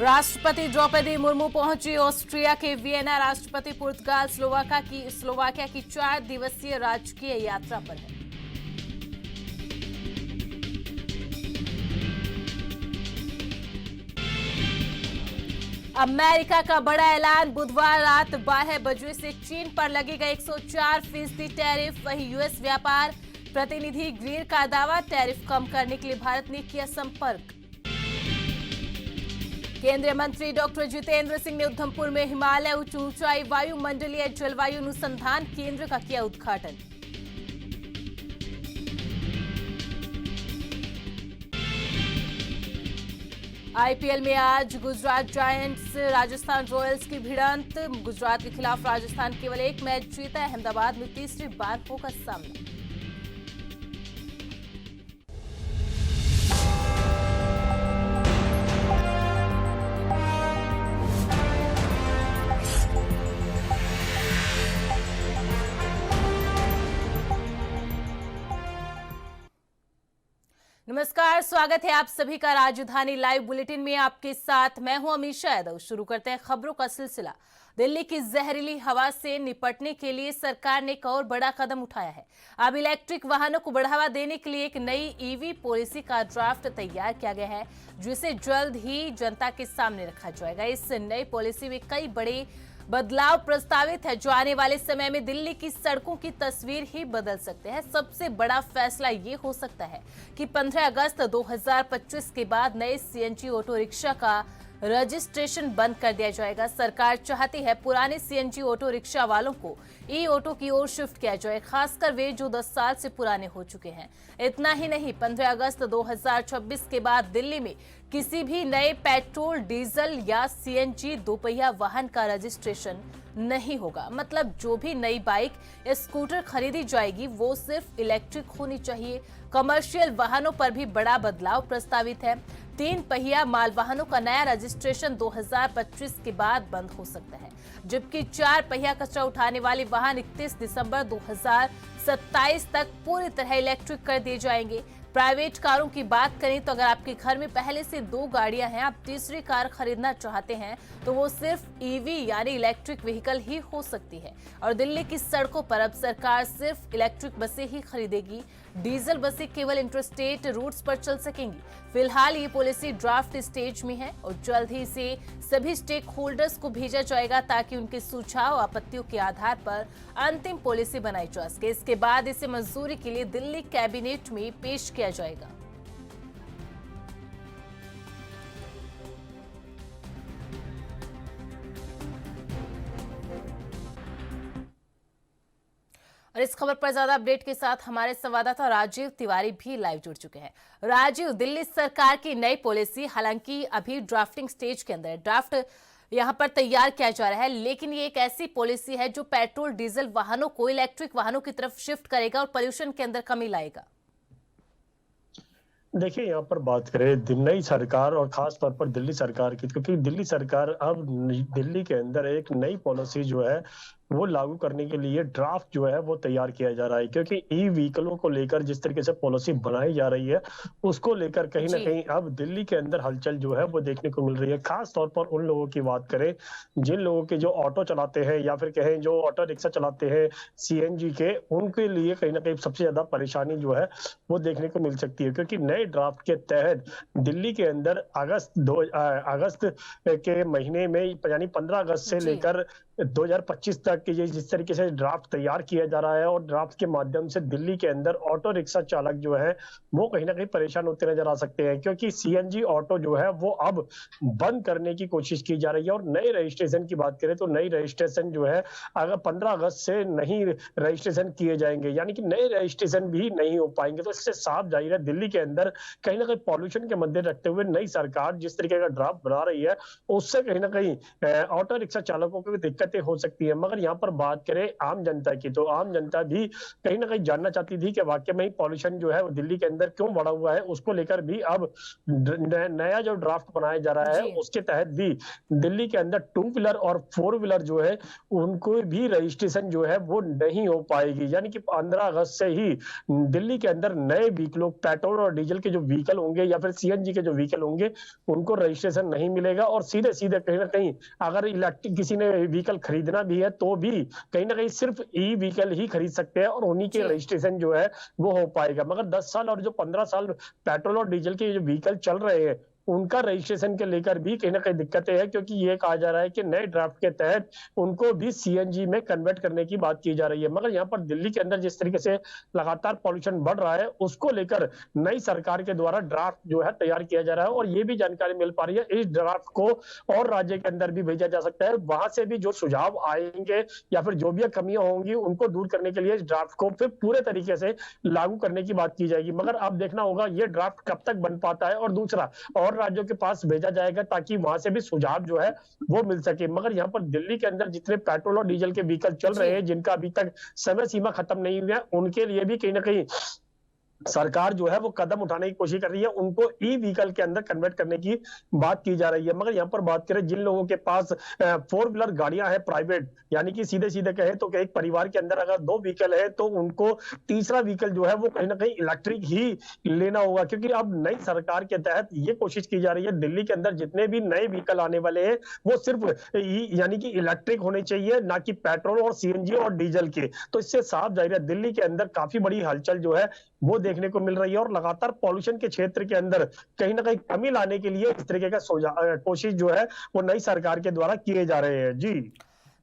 राष्ट्रपति द्रौपदी मुर्मू पहुंची ऑस्ट्रिया के वियना। राष्ट्रपति पुर्तगाल स्लोवाकिया की 4 दिवसीय राजकीय यात्रा पर है। अमेरिका का बड़ा ऐलान, बुधवार रात 12 बजे से चीन पर लगेगा 104% टैरिफ। वहीं यूएस व्यापार प्रतिनिधि ग्रीर का दावा, टैरिफ कम करने के लिए भारत ने किया संपर्क। केंद्रीय मंत्री डॉक्टर जितेंद्र सिंह ने उधमपुर में हिमालय उच्च ऊंचाई वायुमंडलीय जलवायु अनुसंधान केंद्र का किया उद्घाटन। आईपीएल में आज गुजरात जायंट्स राजस्थान रॉयल्स की भिड़ंत। गुजरात के खिलाफ राजस्थान केवल एक मैच जीता। अहमदाबाद में तीसरी बार होगा सामना। नमस्कार, स्वागत है आप सभी का राजधानी लाइव बुलेटिन में। आपके साथ मैं हूं अमीषा यादव। शुरू करते हैं खबरों का सिलसिला। दिल्ली की जहरीली हवा से निपटने के लिए सरकार ने एक और बड़ा कदम उठाया है। अब इलेक्ट्रिक वाहनों को बढ़ावा देने के लिए एक नई ईवी पॉलिसी का ड्राफ्ट तैयार किया गया है, जिसे जल्द ही जनता के सामने रखा जाएगा। इस नई पॉलिसी में कई बड़े बदलाव प्रस्तावित है, जो आने वाले समय में दिल्ली की सड़कों की तस्वीर ही बदल सकते हैं। सबसे बड़ा फैसला ये हो सकता है कि 15 अगस्त 2025 के बाद नए सीएनजी ऑटो रिक्शा का रजिस्ट्रेशन बंद कर दिया जाएगा। सरकार चाहती है पुराने सीएनजी ऑटो रिक्शा वालों को ई ऑटो की ओर शिफ्ट किया जाए, खासकर वे जो 10 साल से पुराने हो चुके हैं। इतना ही नहीं, 15 अगस्त 2026 के बाद दिल्ली में किसी भी नए पेट्रोल, डीजल या सीएनजी दोपहिया वाहन का रजिस्ट्रेशन नहीं होगा। मतलब जो भी नई बाइक या स्कूटर खरीदी जाएगी वो सिर्फ इलेक्ट्रिक होनी चाहिए। कमर्शियल वाहनों पर भी बड़ा बदलाव प्रस्तावित है। 3 पहिया माल वाहनों का नया रजिस्ट्रेशन 2025 के बाद बंद हो सकता है, जबकि 4 पहिया कचरा उठाने वाले वाहन 31 दिसंबर 2027 तक पूरी तरह इलेक्ट्रिक कर दिए जाएंगे। प्राइवेट कारों की बात करें तो अगर आपके घर में पहले से 2 गाड़ियां हैं, आप तीसरी कार खरीदना चाहते हैं तो वो सिर्फ ईवी यानी इलेक्ट्रिक व्हीकल ही हो सकती है। और दिल्ली की सड़कों पर अब सरकार सिर्फ इलेक्ट्रिक बसें ही खरीदेगी। डीजल बसें केवल इंटरस्टेट रूट्स पर चल सकेंगी। फिलहाल ये पॉलिसी ड्राफ्ट स्टेज में है और जल्द ही इसे सभी स्टेक होल्डर्स को भेजा जाएगा, ताकि उनके सुझाव आपत्तियों के आधार पर अंतिम पॉलिसी बनाई जा सके। इसके बाद इसे मंजूरी के लिए दिल्ली कैबिनेट में पेश किया जाएगा। और इस खबर पर ज्यादा अपडेट के साथ हमारे संवाददाता राजीव तिवारी भी लाइव जुड़ चुके हैं। राजीव, दिल्ली सरकार की नई पॉलिसी हालांकि अभी ड्राफ्टिंग स्टेज के अंदर है, ड्राफ्ट यहां पर तैयार किया जा रहा है, लेकिन ये एक ऐसी पॉलिसी है जो पेट्रोल डीजल वाहनों को इलेक्ट्रिक वाहनों की तरफ शिफ्ट करेगा और पोल्यूशन के अंदर कमी लाएगा। देखिए, यहाँ पर बात करें नई सरकार और खास तौर पर दिल्ली सरकार की, क्योंकि दिल्ली सरकार अब दिल्ली के अंदर एक नई पॉलिसी जो है वो लागू करने के लिए ड्राफ्ट जो है वो तैयार किया जा रहा है। क्योंकि ई व्हीकलों को लेकर जिस तरीके से पॉलिसी बनाई जा रही है, उसको लेकर कहीं ना कहीं अब दिल्ली के अंदर हलचल जो है वो देखने को मिल रही है। खास तौर पर उन लोगों की बात करें जिन लोगों के जो ऑटो चलाते हैं या फिर कहें जो ऑटो रिक्शा चलाते हैं सीएनजी के, उनके लिए कहीं ना कहीं सबसे ज्यादा परेशानी जो है वो देखने को मिल सकती है। क्योंकि नए ड्राफ्ट के तहत दिल्ली के अंदर अगस्त के महीने में यानी 15 अगस्त से लेकर 2025 तक ये जिस तरीके से ड्राफ्ट तैयार किया जा रहा है, और ड्राफ्ट के माध्यम से दिल्ली के अंदर ऑटो रिक्शा चालक जो है वो कहीं ना कहीं परेशान होते नजर आ सकते हैं। क्योंकि सीएनजी ऑटो जो है वो अब बंद करने की कोशिश की जा रही है। और नए रजिस्ट्रेशन की बात करें तो नई रजिस्ट्रेशन जो है अगर 15 अगस्त से नहीं रजिस्ट्रेशन किए जाएंगे, यानी कि नए रजिस्ट्रेशन भी नहीं हो पाएंगे, तो इससे साफ जाहिर है दिल्ली के अंदर कहीं ना कहीं पॉल्यूशन के मद्दे रखते हुए नई सरकार जिस तरीके का ड्राफ्ट बना रही है, उससे कहीं ना कहीं ऑटो रिक्शा चालकों को भी दिक्कतें हो सकती है। मगर यहाँ पर बात करें आम जनता की, तो आम जनता भी कहीं ना कहीं जानना चाहती थी कि वाकई में ही पॉल्यूशन जो है वो दिल्ली के अंदर क्यों बढ़ा हुआ है। उसको लेकर भी अब नया जो ड्राफ्ट बनाया जा रहा है जी। उसके तहत भी दिल्ली के अंदर टू व्हीलर और फोर व्हीलर जो है उनको भी रजिस्ट्रेशन जो है वो नहीं हो पाएगी। यानी कि 15 अगस्त से ही दिल्ली के अंदर नए व्हीकलों, पेट्रोल और डीजल के जो व्हीकल होंगे या फिर सीएनजी के जो व्हीकल होंगे उनको रजिस्ट्रेशन नहीं मिलेगा। और सीधे सीधे कहीं ना कहीं अगर इलेक्ट्रिक किसी ने व्हीकल खरीदना भी है तो भी कहीं ना कहीं सिर्फ ई व्हीकल ही खरीद सकते हैं और उन्हीं के जी। रजिस्ट्रेशन जो है वो हो पाएगा। मगर 10 साल और जो 15 साल पेट्रोल और डीजल के जो व्हीकल चल रहे हैं उनका रजिस्ट्रेशन के लेकर भी कहीं ना कहीं दिक्कतें हैं, क्योंकि ये कहा जा रहा है कि नए ड्राफ्ट के तहत उनको भी सीएनजी में कन्वर्ट करने की बात की जा रही है। मगर यहाँ पर दिल्ली के अंदर जिस तरीके से लगातार पॉल्यूशन बढ़ रहा है उसको लेकर नई सरकार के द्वारा ड्राफ्ट जो है तैयार किया जा रहा है और ये भी जानकारी मिल पा रही है इस ड्राफ्ट को और राज्य के अंदर भी भेजा जा सकता है। वहां से भी जो सुझाव आएंगे या फिर जो भी कमियां होंगी उनको दूर करने के लिए इस ड्राफ्ट को फिर पूरे तरीके से लागू करने की बात की जाएगी। मगर अब देखना होगा ये ड्राफ्ट कब तक बन पाता है और दूसरा और राज्यों के पास भेजा जाएगा ताकि वहां से भी सुझाव जो है वो मिल सके। मगर यहाँ पर दिल्ली के अंदर जितने पेट्रोल और डीजल के व्हीकल चल रहे जी। हैं जिनका अभी तक समय सीमा खत्म नहीं हुई है उनके लिए भी कहीं ना कहीं सरकार जो है वो कदम उठाने की कोशिश कर रही है, उनको ई व्हीकल के अंदर कन्वर्ट करने की बात की जा रही है। मगर यहाँ पर बात करें जिन लोगों के पास फोर व्हीलर गाड़ियां हैं प्राइवेट, यानी कि सीधे सीधे कहे तो एक परिवार के अंदर अगर 2 व्हीकल है तो उनको तीसरा व्हीकल जो है वो कहीं ना कहीं इलेक्ट्रिक ही लेना होगा, क्योंकि अब नई सरकार के तहत ये कोशिश की जा रही है दिल्ली के अंदर जितने भी नए व्हीकल आने वाले हैं वो सिर्फ यानी कि इलेक्ट्रिक होने चाहिए, ना कि पेट्रोल और सीएनजी और डीजल के। तो इससे साफ जाहिर है दिल्ली के अंदर काफी बड़ी हलचल जो है वो देखने को मिल रही है और लगातार पॉल्यूशन के क्षेत्र के अंदर कहीं ना कहीं कमी लाने के लिए इस तरीके का कोशिश जो है वो नई सरकार के द्वारा किए जा रहे हैं। जी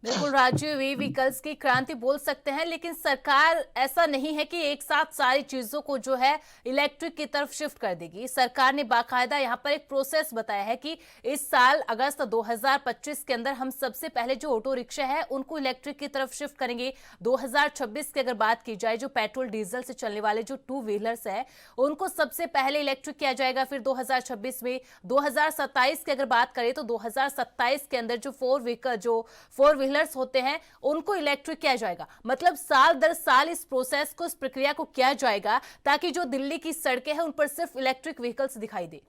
बिल्कुल राजू, ई व्हीकल्स की क्रांति बोल सकते हैं, लेकिन सरकार ऐसा नहीं है कि एक साथ सारी चीजों को जो है इलेक्ट्रिक की तरफ शिफ्ट कर देगी। सरकार ने बाकायदा यहाँ पर एक प्रोसेस बताया है कि इस साल अगस्त 2025 के अंदर हम सबसे पहले जो ऑटो रिक्शा है उनको इलेक्ट्रिक की तरफ शिफ्ट करेंगे। 2026 की अगर बात की जाए जो पेट्रोल डीजल से चलने वाले जो टू व्हीलर्स है उनको सबसे पहले इलेक्ट्रिक किया जाएगा। फिर 2026 में 2027 की अगर बात करें तो 2027 के अंदर जो फोर व्हीलर्स होते हैं उनको इलेक्ट्रिक किया जाएगा। मतलब साल दर साल इस प्रोसेस को, इस प्रक्रिया को किया जाएगा ताकि जो दिल्ली की सड़कें हैं उन पर सिर्फ इलेक्ट्रिक व्हीकल्स दिखाई दे।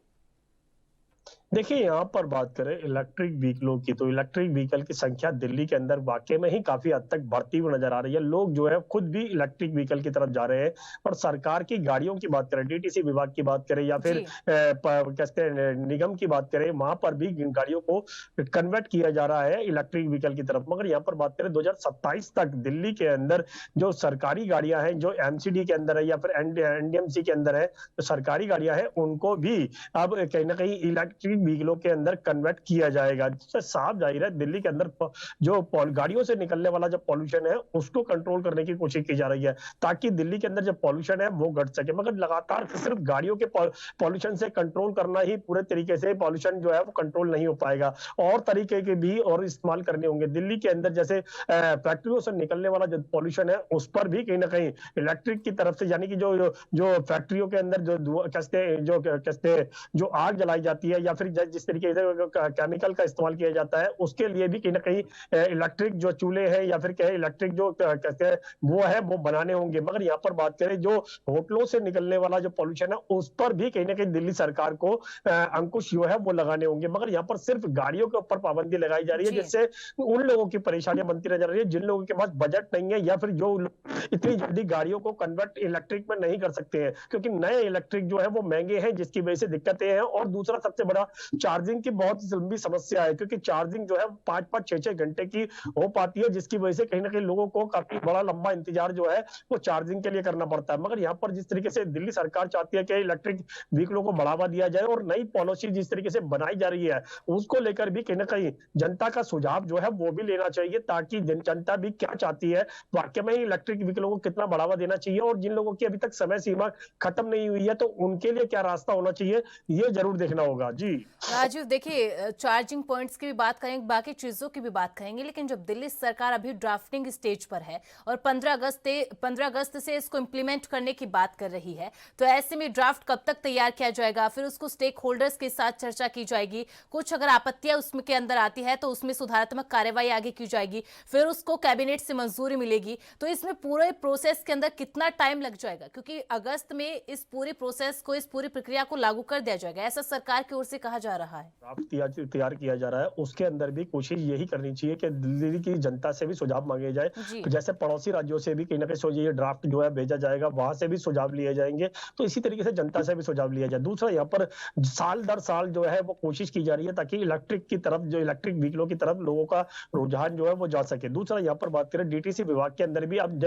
देखिए यहाँ पर बात करें इलेक्ट्रिक व्हीकलों की, तो इलेक्ट्रिक व्हीकल की संख्या दिल्ली के अंदर वाकई में ही काफी हद तक बढ़ती हुई नजर आ रही है। लोग जो है खुद भी इलेक्ट्रिक व्हीकल की तरफ जा रहे हैं और सरकार की गाड़ियों की बात करें, डीटीसी विभाग की बात करें या फिर जी। कहते हैं निगम की बात करें, वहां पर भी गाड़ियों को कन्वर्ट किया जा रहा है इलेक्ट्रिक व्हीकल की तरफ। मगर यहाँ पर बात करें 2027 तक दिल्ली के अंदर जो सरकारी गाड़ियां हैं जो एमसीडी के अंदर है या फिर एनडीएमसी के अंदर है, तो सरकारी गाड़ियां हैं उनको भी अब कहीं ना कहीं इलेक्ट्रिक व्हीकलों के अंदर कन्वर्ट किया जाएगा। जिससे साफ जाहिर है दिल्ली के अंदर जो गाड़ियों से निकलने वाला जो पॉल्यूशन है उसको कंट्रोल करने की कोशिश की जा रही है ताकि दिल्ली के अंदर जो पॉल्यूशन है वो घट सके। मगर लगातार सिर्फ गाड़ियों के पॉल्यूशन से कंट्रोल करना ही पूरे तरीके से पॉल्यूशन जो है वो कंट्रोल नहीं हो पाएगा, और तरीके के भी और इस्तेमाल करने होंगे। दिल्ली के अंदर जैसे फैक्ट्रियों से निकलने वाला जो पॉल्यूशन है उस पर भी कहीं ना कहीं इलेक्ट्रिक की तरफ से, यानी कि जो जो फैक्ट्रियों के अंदर जो आग जलाई जाती है या फिर जिस तरीके से केमिकल का इस्तेमाल किया जाता है उसके लिए भी कहीं ना कहीं इलेक्ट्रिक जो चूल्हे हैं या फिर कहे इलेक्ट्रिक जो कहते हैं वो बनाने होंगे। मगर यहाँ पर बात करें जो होटलों से निकलने वाला जो पॉल्यूशन है उस पर भी कहीं ना कहीं दिल्ली सरकार को अंकुश जो है वो लगाने होंगे। मगर यहाँ पर सिर्फ गाड़ियों के ऊपर पाबंदी लगाई जा रही है जिससे उन लोगों की परेशानियां बनती नजर आ रही है जिन लोगों के पास बजट नहीं है या फिर जो इतनी जल्दी गाड़ियों को कन्वर्ट इलेक्ट्रिक में नहीं कर सकते हैं, क्योंकि नए इलेक्ट्रिक जो है वो महंगे हैं जिसकी वजह से दिक्कतें हैं। और दूसरा सबसे बड़ा चार्जिंग की बहुत लंबी समस्या है, क्योंकि चार्जिंग जो है 5-5, 6-6 घंटे की हो पाती है जिसकी वजह से कहीं ना कहीं लोगों को काफी बड़ा लंबा इंतजार जो है वो चार्जिंग के लिए करना पड़ता है। मगर यहाँ पर जिस तरीके से दिल्ली सरकार चाहती है कि इलेक्ट्रिक व्हीकलों को बढ़ावा दिया जाए और नई पॉलिसी जिस तरीके से बनाई जा रही है उसको लेकर भी कहीं ना कहीं जनता का सुझाव जो है वो भी लेना चाहिए ताकि जनता भी क्या चाहती है, वाकई में इलेक्ट्रिक व्हीकलों को कितना बढ़ावा देना चाहिए और जिन लोगों की अभी तक समय सीमा खत्म नहीं हुई है तो उनके लिए क्या रास्ता होना चाहिए, ये जरूर देखना होगा। जी राजीव, देखिए चार्जिंग पॉइंट्स की भी बात करेंगे, बाकी चीज़ों की भी बात करेंगे, लेकिन जब दिल्ली सरकार अभी ड्राफ्टिंग स्टेज पर है और 15 अगस्त से इसको इम्प्लीमेंट करने की बात कर रही है, तो ऐसे में ड्राफ्ट कब तक तैयार किया जाएगा? फिर उसको स्टेक होल्डर्स के साथ चर्चा की जाएगी, कुछ अगर आपत्तियां उसमें के अंदर आती है तो उसमें सुधारात्मक कार्यवाही आगे की जाएगी, फिर उसको कैबिनेट से मंजूरी मिलेगी। तो इसमें पूरे प्रोसेस के अंदर कितना टाइम लग जाएगा? क्योंकि अगस्त में इस पूरी प्रोसेस को, इस पूरी प्रक्रिया को लागू कर दिया जाएगा, ऐसा सरकार की ओर से कहा जा रहा है। ड्राफ्ट तैयार किया जा रहा है, उसके अंदर भी कोशिश यही करनी चाहिए कि दिल्ली की जनता से भी सुझाव मांगे जाए। जी। तो जैसे पड़ोसी राज्यों से भी कहीं ना कहीं ये ड्राफ्ट जो है भेजा जाएगा, वहां से भी सुझाव लिए जाएंगे, तो इसी तरीके से जनता से भी सुझाव लिया जाए। दूसरा, यहाँ पर साल दर साल जो है वो कोशिश की जा रही है ताकि इलेक्ट्रिक की तरफ, जो इलेक्ट्रिक व्हीकलों की तरफ लोगों का रुझान जो है वो जा सके। दूसरा, यहाँ पर बात करें डीटीसी विभाग के अंदर भी अब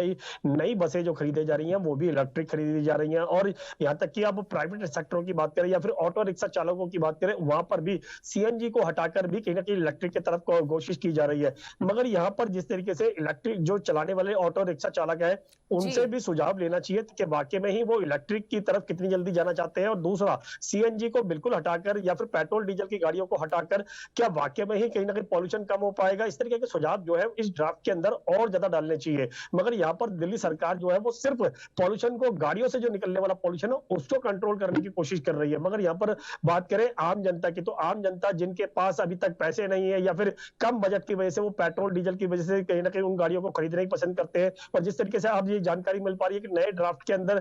नई बसें जो खरीदी जा रही हैं वो भी इलेक्ट्रिक खरीदी जा रही हैं। और यहाँ तक कि अब प्राइवेट सेक्टरों की बात करें या फिर ऑटो रिक्शा चालकों की बात करें, वहां पर भी सीएनजी को हटाकर भी कहीं ना कहीं इलेक्ट्रिक की तरफ कोशिश की जा रही है। मगर यहाँ पर जिस तरीके से इलेक्ट्रिक जो चलाने वाले ऑटो रिक्शा चालक है, उनसे भी सुझाव लेना चाहिए कि वाकई में ही वो इलेक्ट्रिक की तरफ कितनी जल्दी जाना चाहते हैं। और दूसरा, सीएनजी को बिल्कुल हटाकर या फिर पेट्रोल डीजल की गाड़ियों को हटाकर क्या वाकई में ही कहीं ना कहीं पॉल्यूशन कम हो पाएगा? इस तरीके के सुझाव जो है इस ड्राफ्ट के अंदर और ज्यादा डालने चाहिए। मगर यहाँ पर दिल्ली सरकार जो है वो सिर्फ पॉल्यूशन को, गाड़ियों से जो निकलने वाला पॉल्यूशन है उसको कंट्रोल करने की कोशिश कर रही है। मगर यहाँ पर बात करें आम जनता की, तो आम जनता जिनके पास अभी तक पैसे नहीं है या फिर कम बजट की वजह से वो पेट्रोल डीजल की वजह से कहीं ना कहीं उन गाड़ियों को खरीदना ही पसंद करते हैं। और जिस तरीके से अब ये जानकारी मिल पा रही है कि नए ड्राफ्ट के अंदर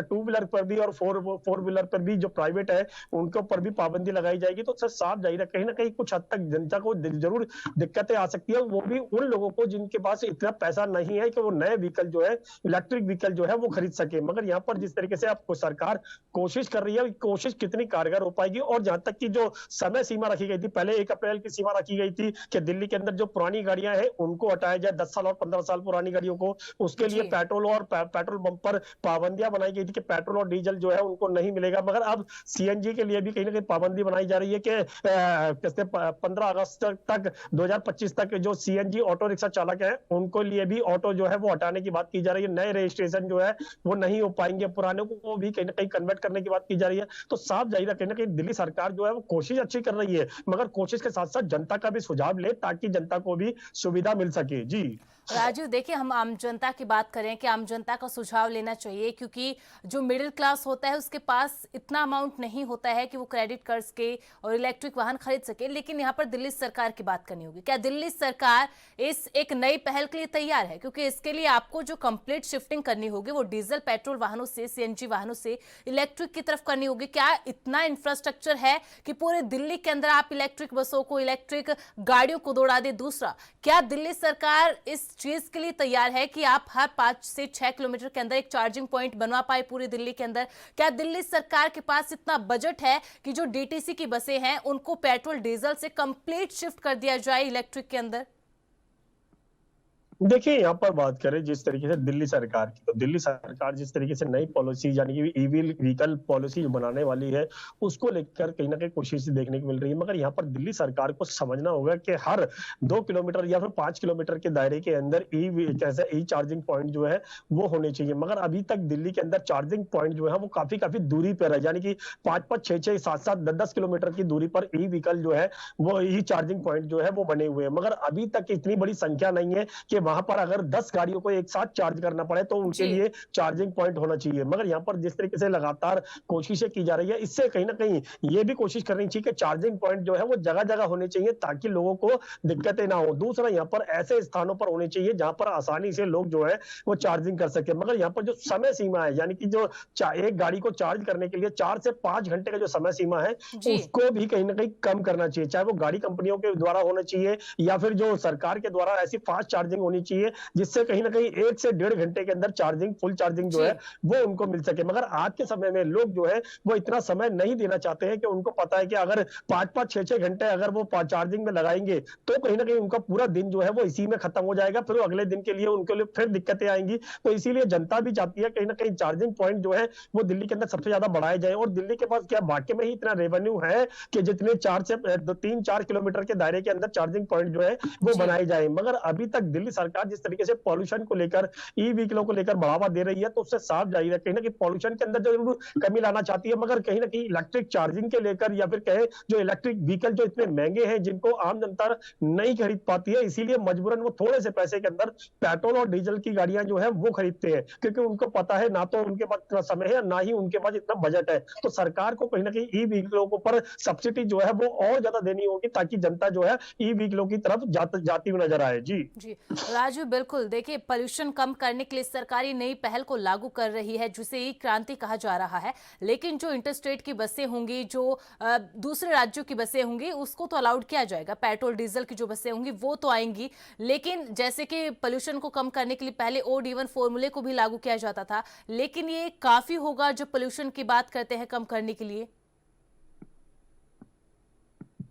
टू व्हीलर पर भी और फोर व्हीलर पर भी जो प्राइवेट है उनके ऊपर भी पाबंदी लगाई जाएगी, तो साफ जाहिर है कहीं ना कहीं कुछ हद तक जनता को जरूर दिक्कतें आ सकती है। वो भी उन लोगों को जिनके पास इतना पैसा नहीं है कि वो नए व्हीकल जो है, इलेक्ट्रिक व्हीकल जो है वो खरीद सके। मगर यहाँ पर जिस तरीके से आपको सरकार कोशिश कर रही है, कोशिश कितनी कारगर हो पाएगी? और जहां तक की जो समय सीमा रखी गई थी, पहले 1 अप्रैल की सीमा रखी गई थी कि दिल्ली के अंदर जो पुरानी गाड़ियां हैं उनको हटाया जाए, 10 साल और 15 साल पुरानी गाड़ियों को। उसके लिए पेट्रोल और पेट्रोल पंप पर पाबंदियां बनाई गई थी कि पेट्रोल और डीजल जो है उनको नहीं मिलेगा। मगर अब सीएनजी के लिए भी कहीं ना कहीं पाबंदी बनाई जा रही है कि 15 अगस्त तक 2025 तक जो सीएनजी ऑटो रिक्शा चालक है उनको लिए भी ऑटो जो है वो हटाने की बात की जा रही है। नए रजिस्ट्रेशन जो है वो नहीं हो पाएंगे, पुराने को भी कहीं ना कहीं कन्वर्ट करने की बात की जा रही है। तो साफ जाहिर है कहीं ना कहीं दिल्ली सरकार जो है वो कोशिश अच्छी कर रही है, मगर कोशिश के साथ साथ जनता का भी सुझाव ले ताकि जनता को भी सुविधा मिल सके। जी राजू, देखिए हम आम जनता की बात करें कि आम जनता का सुझाव लेना चाहिए, क्योंकि जो मिडिल क्लास होता है उसके पास इतना अमाउंट नहीं होता है कि वो क्रेडिट कर्ज के और इलेक्ट्रिक वाहन खरीद सके। लेकिन यहाँ पर दिल्ली सरकार की बात करनी होगी। क्या दिल्ली सरकार इस एक नई पहल के लिए तैयार है? क्योंकि इसके लिए आपको जो कंप्लीट शिफ्टिंग करनी होगी वो डीजल पेट्रोल वाहनों से, सीएनजी वाहनों से इलेक्ट्रिक की तरफ करनी होगी। क्या इतना इंफ्रास्ट्रक्चर है कि पूरे दिल्ली के अंदर आप इलेक्ट्रिक बसों को, इलेक्ट्रिक गाड़ियों को दौड़ा दे? दूसरा, क्या दिल्ली सरकार इस चीज के लिए तैयार है कि आप हर 5 से 6 किलोमीटर के अंदर एक चार्जिंग पॉइंट बनवा पाए पूरी दिल्ली के अंदर? क्या दिल्ली सरकार के पास इतना बजट है कि जो डीटीसी की बसें हैं उनको पेट्रोल डीजल से कंप्लीट शिफ्ट कर दिया जाए इलेक्ट्रिक के अंदर? देखिए, यहाँ पर बात करें जिस तरीके से दिल्ली सरकार की, तो दिल्ली सरकार जिस तरीके से नई पॉलिसी यानी कि ईवी व्हीकल पॉलिसी जो बनाने वाली है उसको लेकर कहीं ना कहीं कोशिश देखने को मिल रही है। मगर यहाँ पर दिल्ली सरकार को समझना होगा कि हर 2 किलोमीटर या फिर 5 किलोमीटर के दायरे के अंदर ई चार्जिंग पॉइंट जो है वो होने चाहिए। मगर अभी तक दिल्ली के अंदर चार्जिंग पॉइंट जो है वो काफी दूरी पर है, यानी कि 5-5, 6-6, 7-7, 10-10 किलोमीटर की दूरी पर ई व्हीकल जो है वो ई चार्जिंग पॉइंट जो है वो बने हुए हैं। मगर अभी तक इतनी बड़ी संख्या नहीं है कि वहां पर अगर 10 गाड़ियों को एक साथ चार्ज करना पड़े तो उनके लिए चार्जिंग पॉइंट होना चाहिए। मगर यहाँ पर जिस तरीके से लगातार कोशिशें की जा रही है, इससे कहीं ना कहीं ये भी कोशिश करनी चाहिए कि चार्जिंग पॉइंट जो है वो जगह जगह होने चाहिए ताकि लोगों को दिक्कतें ना हो। दूसरा, यहाँ पर ऐसे स्थानों पर होने चाहिए जहां पर आसानी से लोग जो है वो चार्जिंग कर सके। मगर यहाँ पर जो समय सीमा है, यानी कि जो एक गाड़ी को चार्ज करने के लिए 4 से 5 घंटे का जो समय सीमा है उसको भी कहीं ना कहीं कम करना चाहिए। चाहे वो गाड़ी कंपनियों के द्वारा होना चाहिए या फिर जो सरकार के द्वारा ऐसी फास्ट चार्जिंग होनी चाहिए जिससे कहीं ना कहीं 1 से 1.5 घंटे के अंदर चार्जिंग, फुल चार्जिंग जो है वो उनको मिल सके। मगर आज के समय में लोग जो है वो इतना समय नहीं देना चाहते हैं कि उनको पता है कि अगर 5-5, 6-6 घंटे अगर वो चार्जिंग में लगाएंगे तो कहीं ना कहीं उनका पूरा दिन जो है वो इसी में खत्म हो जाएगा, फिर अगले दिन के लिए उनके लिए फिर दिक्कतें आएंगी। तो इसीलिए जनता भी चाहती है कहीं ना कहीं चार्जिंग पॉइंट जो है वो दिल्ली के अंदर सबसे ज्यादा बढ़ाए जाए। और दिल्ली के पास क्या वाकई में ही इतना रेवेन्यू है कि जितने 3-4 किलोमीटर के दायरे के अंदर चार्जिंग पॉइंट जो है वो बनाए जाए? मगर अभी तक दिल्ली सरकार जिस तरीके से पॉल्यूशन को लेकर, ई व्हीकलों को लेकर बढ़ावा दे रही है, तो उससे साफ जाहिर है कहीं ना कहीं पॉल्यूशन के अंदर जरूर कमी लाना चाहती है, मगर कहीं ना कहीं इलेक्ट्रिक चार्जिंग के लेकर या फिर कहे जो इलेक्ट्रिक व्हीकल जो इतने महंगे हैं जिनको आम जनता नहीं खरीद पाती है, इसीलिए मजबूरन वो थोड़े से पैसे के अंदर पेट्रोल और डीजल की गाड़ियां जो है वो खरीदते हैं, क्योंकि उनको पता है ना तो उनके पास इतना समय है ना ही उनके पास इतना बजट है। तो सरकार को कहीं ना कहीं ई व्हीकलों के ऊपर सब्सिडी जो है वो और ज्यादा देनी होगी, ताकि जनता जो है ई व्हीकलों की तरफ जाती हुई नजर आए। जी जी राजू, बिल्कुल देखिए, पोल्यूशन कम करने के लिए सरकारी नई पहल को लागू कर रही है जिसे ई क्रांति कहा जा रहा है, लेकिन जो इंटरस्टेट की बसें होंगी, जो दूसरे राज्यों की बसें होंगी, उसको तो अलाउड किया जाएगा। पेट्रोल डीजल की जो बसें होंगी वो तो आएंगी, लेकिन जैसे कि पोल्यूशन को कम करने के लिए पहले OD1 फॉर्मूले को भी लागू किया जाता था, लेकिन ये काफी होगा जो पोल्यूशन की बात करते हैं कम करने के लिए?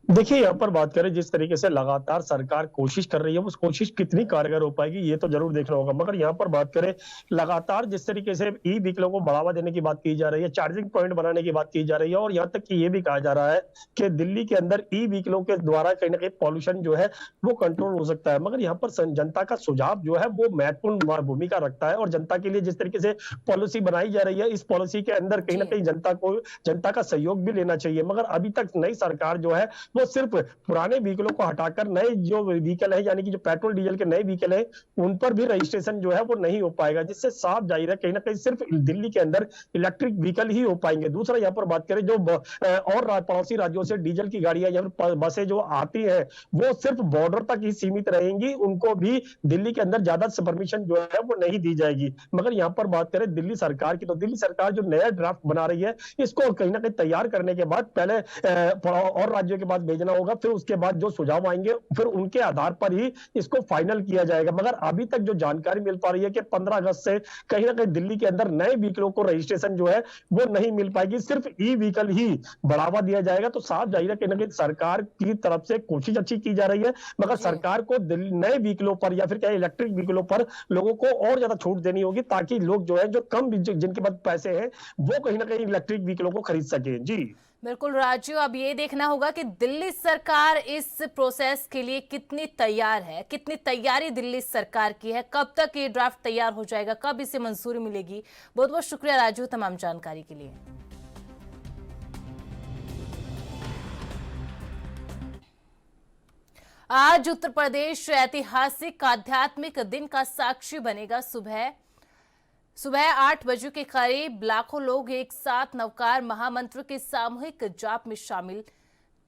देखिए, यहाँ पर बात करें जिस तरीके से लगातार सरकार कोशिश कर रही है, उस कोशिश कितनी कारगर हो पाएगी ये तो जरूर देखना होगा। मगर यहाँ पर बात करें लगातार जिस तरीके से ई व्हीकलों को बढ़ावा देने की बात की जा रही है, चार्जिंग पॉइंट बनाने की बात की जा रही है, और यहाँ तक कि ये भी कहा जा रहा है कि दिल्ली के अंदर ई व्हीकलों के द्वारा कहीं ना कहीं पॉल्यूशन जो है वो कंट्रोल हो सकता है। मगर यहाँ पर जनता का सुझाव जो है वो महत्वपूर्ण भूमिका रखता है, और जनता के लिए जिस तरीके से पॉलिसी बनाई जा रही है, इस पॉलिसी के अंदर कहीं ना जी कहीं जनता का सहयोग भी लेना चाहिए। मगर अभी तक नई सरकार जो है वो सिर्फ पुराने व्हीकलों को हटाकर नए जो व्हीकल है, यानी कि जो पेट्रोल डीजल के नए व्हीकल है, उन पर भी रजिस्ट्रेशन जो है वो नहीं हो पाएगा, जिससे साफ जाहिर है कहीं ना कहीं सिर्फ दिल्ली के अंदर इलेक्ट्रिक व्हीकल ही हो पाएंगे। दूसरा यहाँ पर बात करें जो और पड़ोसी राज्यों से डीजल की गाड़ियां या फिर बसें जो आती हैं वो सिर्फ बॉर्डर तक ही सीमित रहेंगी, उनको भी दिल्ली के अंदर ज्यादा परमिशन जो है वो नहीं दी जाएगी। मगर यहाँ पर बात करें दिल्ली सरकार की, तो दिल्ली सरकार जो नया ड्राफ्ट बना रही है, इसको कहीं ना कहीं तैयार करने के बाद पहले और राज्यों के पास भेजना होगा, फिर उसके बाद जो सुझाव आएंगे फिर उनके आधार पर ही इसको फाइनल किया जाएगा। मगर अभी तक जो जानकारी मिल पा रही है कि 15 अगस्त से कहीं ना कहीं दिल्ली के अंदर नए व्हीकलों को रजिस्ट्रेशन जो है वो नहीं मिल पाएगी, सिर्फ ई व्हीकल ही बढ़ावा दिया जाएगा। तो साफ जाहिर है कहीं ना कहीं सरकार की तरफ से कोशिश अच्छी की जा रही है, मगर जी सरकार को नए व्हीकलों पर या फिर क्या इलेक्ट्रिक व्हीकलों पर लोगों को और ज्यादा छूट देनी होगी, ताकि लोग जो है जो कम जिनके पास पैसे हैं वो कहीं ना कहीं इलेक्ट्रिक व्हीकलों को खरीद सके। जी बिल्कुल राजू, अब ये देखना होगा कि दिल्ली सरकार इस प्रोसेस के लिए कितनी तैयार है, कितनी तैयारी दिल्ली सरकार की है, कब तक ये ड्राफ्ट तैयार हो जाएगा, कब इसे मंजूरी मिलेगी। बहुत बहुत शुक्रिया राजू तमाम जानकारी के लिए। आज उत्तर प्रदेश ऐतिहासिक आध्यात्मिक दिन का साक्षी बनेगा। सुबह 8 बजे के करीब लाखों लोग एक साथ नवकार महामंत्र के सामूहिक जाप में शामिल।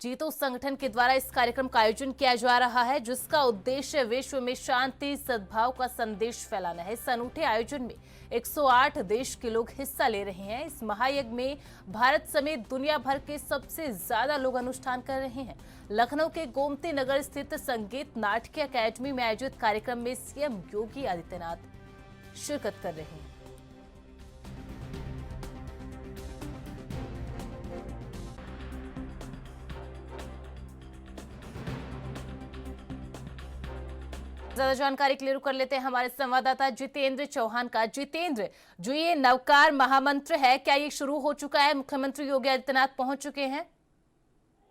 जीतो संगठन के द्वारा इस कार्यक्रम का आयोजन किया जा रहा है, जिसका उद्देश्य विश्व में शांति सद्भाव का संदेश फैलाना है। इस अनूठे आयोजन में 108 देश के लोग हिस्सा ले रहे हैं। इस महायज्ञ में भारत समेत दुनिया भर के सबसे ज्यादा लोग अनुष्ठान कर रहे हैं। लखनऊ के गोमती नगर स्थित संगीत नाट्य अकेडमी में आयोजित कार्यक्रम में सीएम योगी आदित्यनाथ शिरकत कर रहे हैं। ज्यादा जानकारी के लिए रुक कर लेते हैं हमारे संवाददाता जितेंद्र चौहान का। जितेंद्र, जो ये नवकार महामंत्र है, क्या ये शुरू हो चुका है? मुख्यमंत्री योगी आदित्यनाथ पहुंच चुके हैं?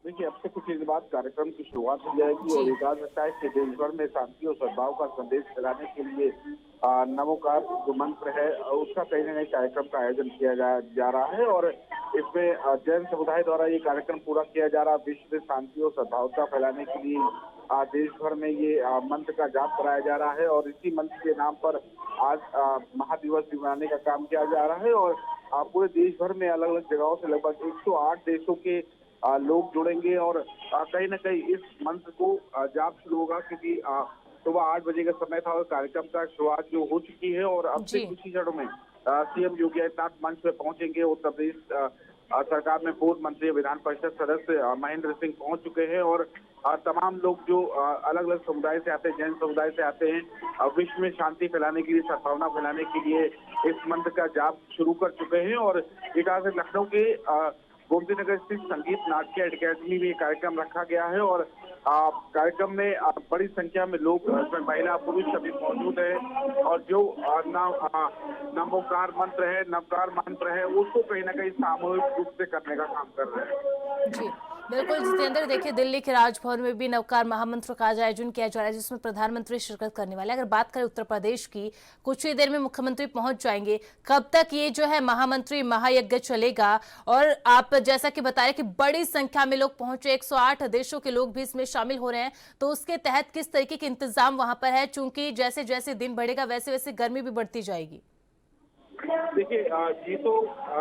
देखिए, अब से कुछ देर बाद कार्यक्रम की शुरुआत हो जाएगी और ये कहा जाता है कि देश भर में शांति और सद्भाव का संदेश फैलाने के लिए नवोकार जो मंत्र है उसका कहीं न कहीं कार्यक्रम का आयोजन किया जा रहा है, और इसमें जैन समुदाय द्वारा ये कार्यक्रम पूरा किया जा रहा है। विश्व में शांति और सद्भावता फैलाने के लिए देश भर में ये मंत्र का जाप कराया जा रहा है, और इसी मंत्र के नाम पर आज महादिवस भी मनाने का काम किया जा रहा है। और पूरे देश भर में अलग अलग जगहों से लगभग 108 देशों के लोग जुड़ेंगे, और कहीं न कहीं इस मंत्र को जाप शुरू होगा, क्योंकि सुबह 8 बजे का समय था और कार्यक्रम का शुरुआत जो हो चुकी है, और अब से कुछ ही क्षणों में सीएम योगी आदित्यनाथ मंच पे पहुंचेंगे। उत्तर प्रदेश सरकार में पूर्व मंत्री विधान परिषद सदस्य महेंद्र सिंह पहुंच चुके हैं, और तमाम लोग जो अलग अलग समुदाय से आते हैं, जैन समुदाय से आते हैं, विश्व में शांति फैलाने के लिए, सद्भावना फैलाने के लिए इस मंत्र का जाप शुरू कर चुके हैं। और एक तरह से लखनऊ के गोमती नगर स्थित संगीत नाट्य अकेडमी में कार्यक्रम रखा गया है, और कार्यक्रम में बड़ी संख्या में लोग, महिला पुरुष सभी मौजूद हैं, और जो नवोकार मंत्र है, नवकार मंत्र है, उसको कहीं ना कहीं सामूहिक रूप से करने का काम कर रहे हैं। जी बिल्कुल जितेंद्र, देखिए दिल्ली के राजभवन में भी नवकार महामंत्र का आज आयोजन किया जा रहा है जिसमें प्रधानमंत्री शिरकत करने वाले हैं। अगर बात करें उत्तर प्रदेश की, कुछ ही देर में मुख्यमंत्री पहुंच जाएंगे। कब तक ये जो है महामंत्री महायज्ञ चलेगा? और आप जैसा कि बता रहे कि बड़ी संख्या में लोग पहुंचे, 108 देशों के लोग भी इसमें शामिल हो रहे हैं, तो उसके तहत किस तरीके के इंतजाम वहां पर है, चूंकि जैसे जैसे दिन बढ़ेगा वैसे वैसे गर्मी भी बढ़ती जाएगी? देखिए, ये तो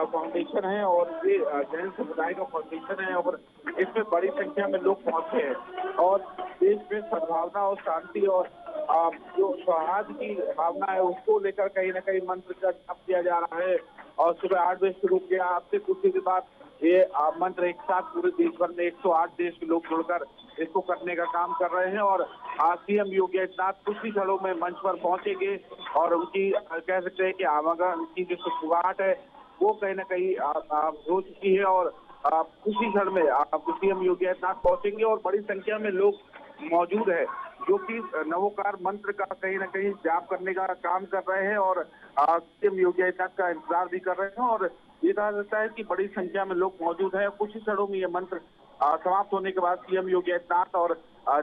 फाउंडेशन है और ये जैन समुदाय का फाउंडेशन है और इसमें बड़ी संख्या में लोग पहुंचे हैं और देश में सद्भावना और शांति और जो सौहार्द की भावना है उसको लेकर कहीं ना कहीं मंत्र का जप किया जा रहा है। और सुबह 8 बजे शुरू किया, आपसे कुछ ही बाद ये मंत्र एक साथ पूरे देश भर में 108 देश के लोग जुड़कर इसको करने का काम कर रहे हैं। और सीएम योगी आदित्यनाथ कुछ ही क्षणों में मंच पर पहुंचेंगे और उनकी कह सकते हैं कि आवागमन की जो सुगबुगाहट है वो कहीं ना कहीं हो चुकी है और कुछ ही क्षण में सीएम योगी आदित्यनाथ पहुंचेंगे और बड़ी संख्या में लोग मौजूद है जो कि नवोकार मंत्र का कहीं ना कहीं जाप करने का काम कर रहे हैं और सीएम योगी आदित्यनाथ का इंतजार भी कर रहे हैं। और ये कहा जाता है कि बड़ी संख्या में लोग मौजूद हैं। कुछ ही क्षणों में ये मंत्र समाप्त होने के बाद सीएम योगी आदित्यनाथ और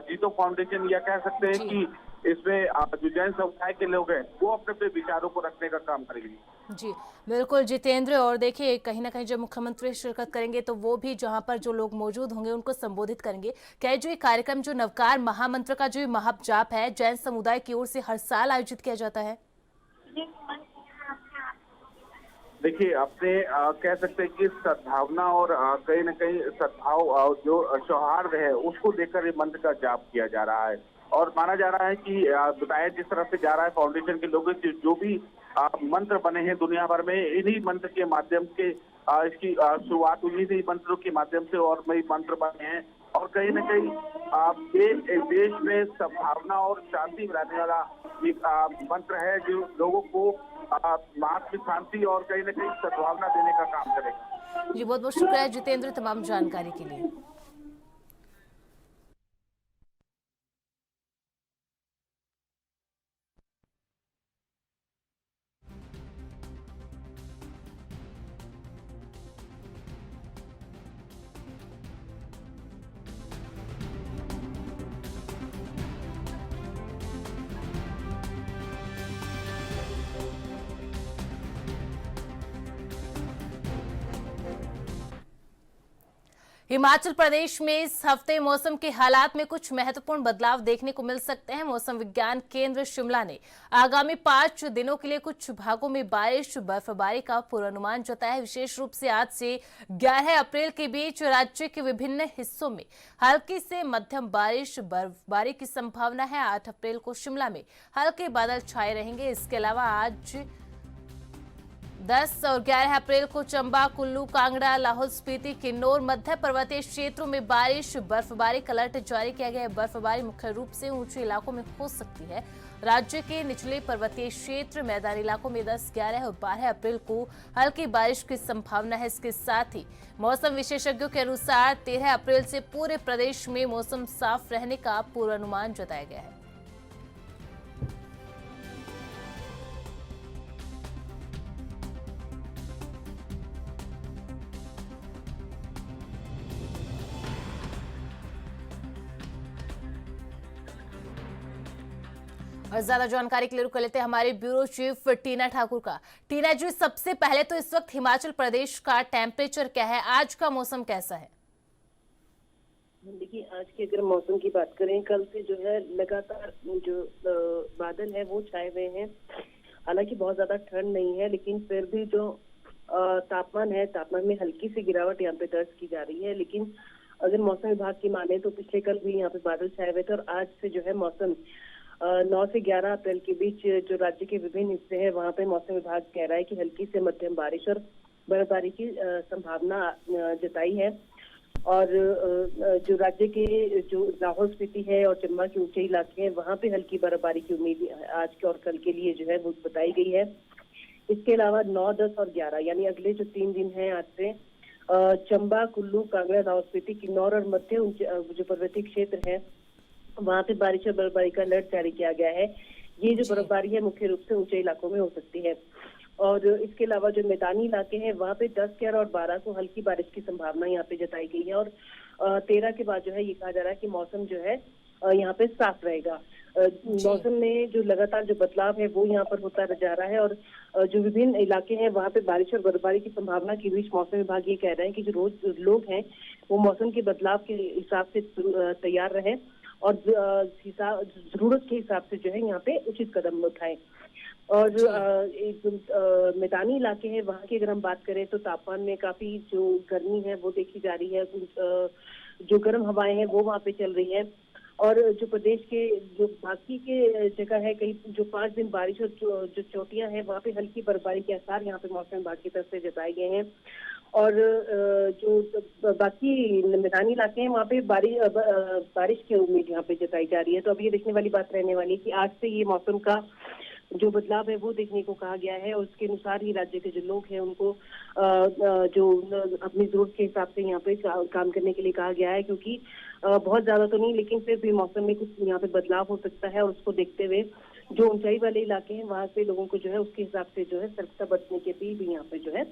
जीतो फाउंडेशन या कह सकते हैं कि इसमें जो जैन समुदाय के लोग हैं वो अपने अपने विचारों को रखने का काम करेंगे। जी बिल्कुल जितेंद्र, और देखिए कहीं ना कहीं जब मुख्यमंत्री शिरकत करेंगे तो वो भी जहां पर जो लोग मौजूद होंगे उनको संबोधित करेंगे। क्या जो ये कार्यक्रम, जो नवकार महामंत्र का जो महाजाप है, जैन समुदाय की ओर से हर साल आयोजित किया जाता है? देखिए, अपने कह सकते हैं कि सद्भावना और कहीं ना कहीं सद्भाव जो सौहार्द है उसको लेकर ये मंत्र का जाप किया जा रहा है और माना जा रहा है कि बताया जिस तरह से जा रहा है फाउंडेशन के लोगों से जो भी मंत्र बने हैं दुनिया भर में, इन्हीं मंत्र के माध्यम से इसकी शुरुआत हुई थी, मंत्रों के माध्यम से और नए मंत्र बने हैं और कहीं ना कहीं देश में सद्भावना और शांति बनाने वाला एक मंत्र है जो लोगों को मार्ग में शांति और कहीं ना कहीं सद्भावना देने का काम करेगा। जी बहुत बहुत शुक्रिया जितेंद्र तमाम जानकारी के लिए। हिमाचल प्रदेश में इस हफ्ते मौसम के हालात में कुछ महत्वपूर्ण बदलाव देखने को मिल सकते हैं। मौसम विज्ञान केंद्र शिमला ने आगामी 5 दिनों के लिए कुछ भागों में बारिश बर्फबारी का पूर्वानुमान जताया है। विशेष रूप से आज से 11 अप्रैल के बीच राज्य के विभिन्न हिस्सों में हल्की से मध्यम बारिश बर्फबारी की संभावना है। 8 अप्रैल को शिमला में हल्के बादल छाए रहेंगे। इसके अलावा आज 10 और 11 अप्रैल को चंबा, कुल्लू, कांगड़ा, लाहौल स्पीति, किन्नौर, मध्य पर्वतीय क्षेत्रों में बारिश बर्फबारी का अलर्ट जारी किया गया है। बर्फबारी मुख्य रूप से ऊंचे इलाकों में हो सकती है। राज्य के निचले पर्वतीय क्षेत्र, मैदानी इलाकों में 10, 11 और 12 अप्रैल को हल्की बारिश की संभावना है। इसके साथ ही मौसम विशेषज्ञों के अनुसार 13 अप्रैल से पूरे प्रदेश में मौसम साफ रहने का पूर्वानुमान जताया गया है। और ज्यादा जानकारी के लिए रुक लेते हैं हमारे ब्यूरो चीफ टीना ठाकुर का। टीना जी, सबसे पहले तो इस वक्त हिमाचल प्रदेश का टेम्परेचर क्या है, आज का मौसम कैसा है? देखिए, आज के अगर मौसम की बात करें, कल से जो है लगातार जो बादल है वो छाए हुए हैं। हालांकि बहुत ज्यादा ठंड नहीं है, लेकिन फिर भी जो तापमान है, तापमान में हल्की सी गिरावट यहाँ पे दर्ज की जा रही है। लेकिन अगर मौसम विभाग की माने तो पिछले कल भी यहाँ पे बादल छाए हुए थे और आज से जो है मौसम 9 से 11 अप्रैल के बीच जो राज्य के विभिन्न हिस्से हैं वहां पे मौसम विभाग कह रहा है कि हल्की से मध्यम बारिश और बर्फबारी की संभावना जताई है। और जो राज्य के जो लाहौल स्पीति है और चंबा के ऊंचे इलाके हैं वहां पे हल्की बर्फबारी की उम्मीद आज के और कल के लिए जो है वो बताई गई है। इसके अलावा 9, 10 और 11 यानी अगले जो 3 दिन हैं आज से चंबा, कुल्लू, कांगड़ा, लाहौल स्पीति, किन्नौर और मध्य जो पर्वतीय क्षेत्र है वहां पे बारिश और बर्फबारी का अलर्ट जारी किया गया है। ये जो बर्फबारी है मुख्य रूप से ऊंचे इलाकों में हो सकती है। और इसके अलावा जो मैदानी इलाके हैं वहां पे 10, 11 और 12 को हल्की बारिश की संभावना यहाँ पे जताई गई है। और 13 के बाद जो है ये कहा जा रहा है कि मौसम जो है यहाँ पे साफ रहेगा। मौसम में जो लगातार जो बदलाव है वो यहाँ पर होता जा रहा है और जो विभिन्न इलाके हैं वहाँ पे बारिश और बर्फबारी की संभावना के बीच मौसम विभाग ये कह रहे हैं कि जो रोज लोग हैं वो मौसम के बदलाव के हिसाब से तैयार रहें और जरूरत के हिसाब से जो है यहाँ पे उचित कदम उठाएं। और मैदानी इलाके हैं वहाँ की अगर हम बात करें तो तापमान में काफी जो गर्मी है वो देखी जा रही है। जो गर्म हवाएं हैं वो वहाँ पे चल रही है और जो प्रदेश के जो बाकी के जगह है कई जो 5 दिन बारिश और जो चोटियां हैं वहाँ पे हल्की बर्फबारी के आसार यहाँ पे मौसम विभाग की तरफ से जताए गए हैं। और जो बाकी मैदानी इलाके हैं वहाँ पे बारिश की उम्मीद यहाँ पे जताई जा रही है। तो अब ये देखने वाली बात रहने वाली है कि आज से ये मौसम का जो बदलाव है वो देखने को कहा गया है और उसके अनुसार ही राज्य के जो लोग हैं उनको जो अपनी जरूरत के हिसाब से यहाँ पे काम करने के लिए कहा गया है, क्योंकि बहुत ज्यादा तो नहीं लेकिन फिर भी मौसम में कुछ यहाँ पे बदलाव हो सकता है और उसको देखते हुए जो ऊंचाई वाले इलाके हैं वहां पे लोगों को जो है उसके हिसाब से जो है सतर्कता बरतने की अपील भी यहाँ पे जो है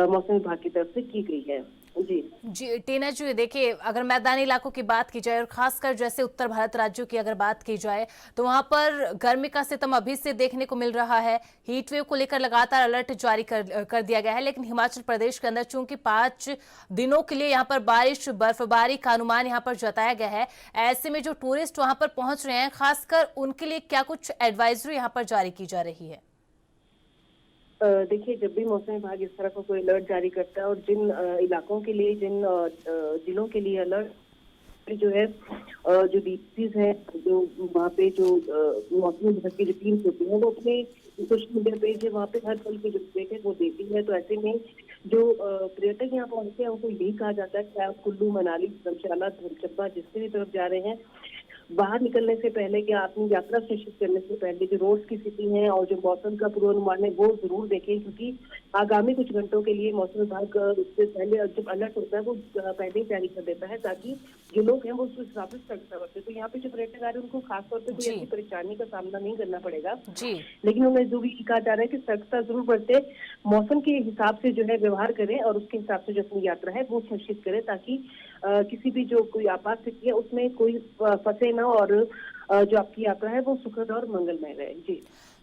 मौसम विभाग की तरफ से की गई है। जी टीना जी, देखिए अगर मैदानी इलाकों की बात की जाए और खासकर जैसे उत्तर भारत राज्यों की अगर बात की जाए तो वहां पर गर्मी का सितम अभी से देखने को मिल रहा है। हीट वेव को लेकर लगातार अलर्ट जारी कर दिया गया है, लेकिन हिमाचल प्रदेश के अंदर चूंकि 5 दिनों के लिए यहाँ पर बारिश बर्फबारी का अनुमान यहाँ पर जताया गया है, ऐसे में जो टूरिस्ट वहां पर पहुंच रहे हैं खासकर उनके लिए क्या कुछ एडवाइजरी यहाँ पर जारी की जा रही है? देखिए, जब भी मौसम विभाग इस तरह का कोई अलर्ट जारी करता है और जिन इलाकों के लिए जिन जिलों के लिए अलर्ट जो है जो डीपीज है जो वहाँ पे जो मौसम विभाग की जो टीम्स होती है वो अपने सोशल मीडिया पेज है वहाँ पे हर पल की जो अपडेट है वो देती है। तो ऐसे में जो पर्यटक यहाँ पहुंचते हैं उनको यही कहा जाता है चाहे कुल्लू मनाली धर्मशाला धर्मचब्बा जिससे भी तरफ जा रहे हैं बाहर निकलने से पहले या अपनी यात्रा सुनिश्चित करने से पहले जो रोड्स की स्थिति है और जो मौसम का पूर्वानुमान है वो जरूर देखें, क्योंकि आगामी कुछ घंटों के लिए मौसम विभाग उससे पहले जब अलर्ट होता है वो पहले ही जारी कर देता है ताकि जो लोग हैं वो उस हिसाब से सतर्कता बरतें। तो यहाँ पे जो पर्यटक आ रहे हैं उनको खासतौर पर कोई ऐसी परेशानी का सामना नहीं करना पड़ेगा, लेकिन उन्हें जो भी कहा जा रहा है कि सतर्कता जरूर बरते, मौसम के हिसाब से जो है व्यवहार करें और उसके हिसाब से जो अपनी यात्रा है वो सुनिश्चित करें ताकि किसी भी जो कोई आपात स्थिति है उसमें कोई फंसे ना और जो आपकी यात्रा है वो सुखद और मंगलमय रहे। जी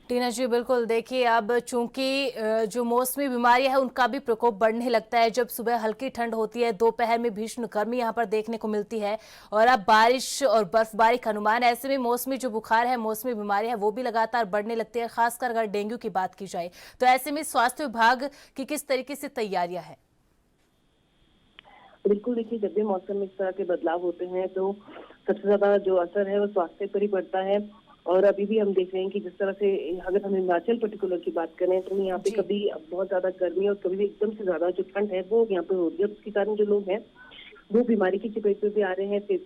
टीना जी, बिल्कुल। देखिए अब चूंकि जो मौसमी बीमारियां हैं उनका भी प्रकोप बढ़ने लगता है। जब सुबह हल्की ठंड होती है, दोपहर में भीषण गर्मी यहां पर देखने को मिलती है और अब बारिश और बर्फबारी का अनुमान, ऐसे में मौसमी जो बुखार है मौसमी बीमारी है वो भी लगातार बढ़ने लगती है, खासकर अगर डेंगू की बात की जाए तो ऐसे में स्वास्थ्य विभाग की किस तरीके से तैयारियां है? बिल्कुल, देखिए जब भी मौसम में इस तरह के बदलाव होते हैं तो सबसे ज्यादा जो असर है वो स्वास्थ्य पर ही पड़ता है। और अभी भी हम देख रहे हैं कि जिस तरह से अगर हम हिमाचल पर्टिकुलर की बात करें तो यहाँ पे कभी बहुत ज्यादा गर्मी और कभी भी एकदम से ज्यादा जो ठंड है वो यहाँ पे हो रही है, उसके कारण जो लोग हैं वो बीमारी की चपेट में भी आ रहे हैं, फिर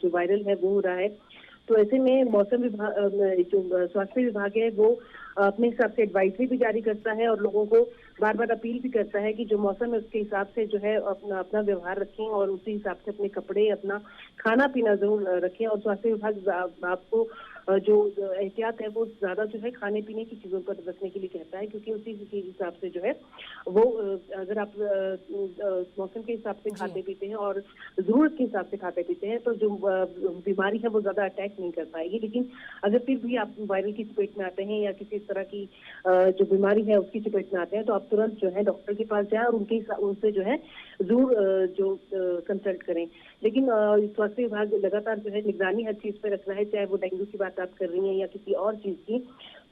जो वायरल है वो हो रहा है। तो ऐसे में मौसम विभाग जो स्वास्थ्य विभाग है वो अपने हिसाब से एडवाइजरी भी जारी करता है और लोगों को बार बार अपील भी करता है कि जो मौसम है उसके हिसाब से जो है अपना व्यवहार रखें और उसी हिसाब से अपने कपड़े अपना खाना पीना जरूर रखें। और स्वास्थ्य विभाग आपको जो एहतियात है वो ज्यादा जो है खाने पीने की चीजों पर रखने के लिए कहता है, क्योंकि उसी के हिसाब से जो है वो अगर आप मौसम के हिसाब से खाते पीते हैं और जरूरत के हिसाब से खाते पीते हैं तो जो बीमारी है वो ज्यादा अटैक नहीं कर पाएगी। लेकिन अगर फिर भी आप वायरल की चपेट में आते हैं या किसी तरह की जो बीमारी है उसकी चपेट में आते हैं तो आप तुरंत जो है डॉक्टर के पास जाएं और उनसे जो है जरूर जो कंसल्ट करें। लेकिन स्वास्थ्य विभाग लगातार जो है निगरानी हर चीज पे रखना है, चाहे वो डेंगू की बात आप कर रही हैं या किसी और चीज की,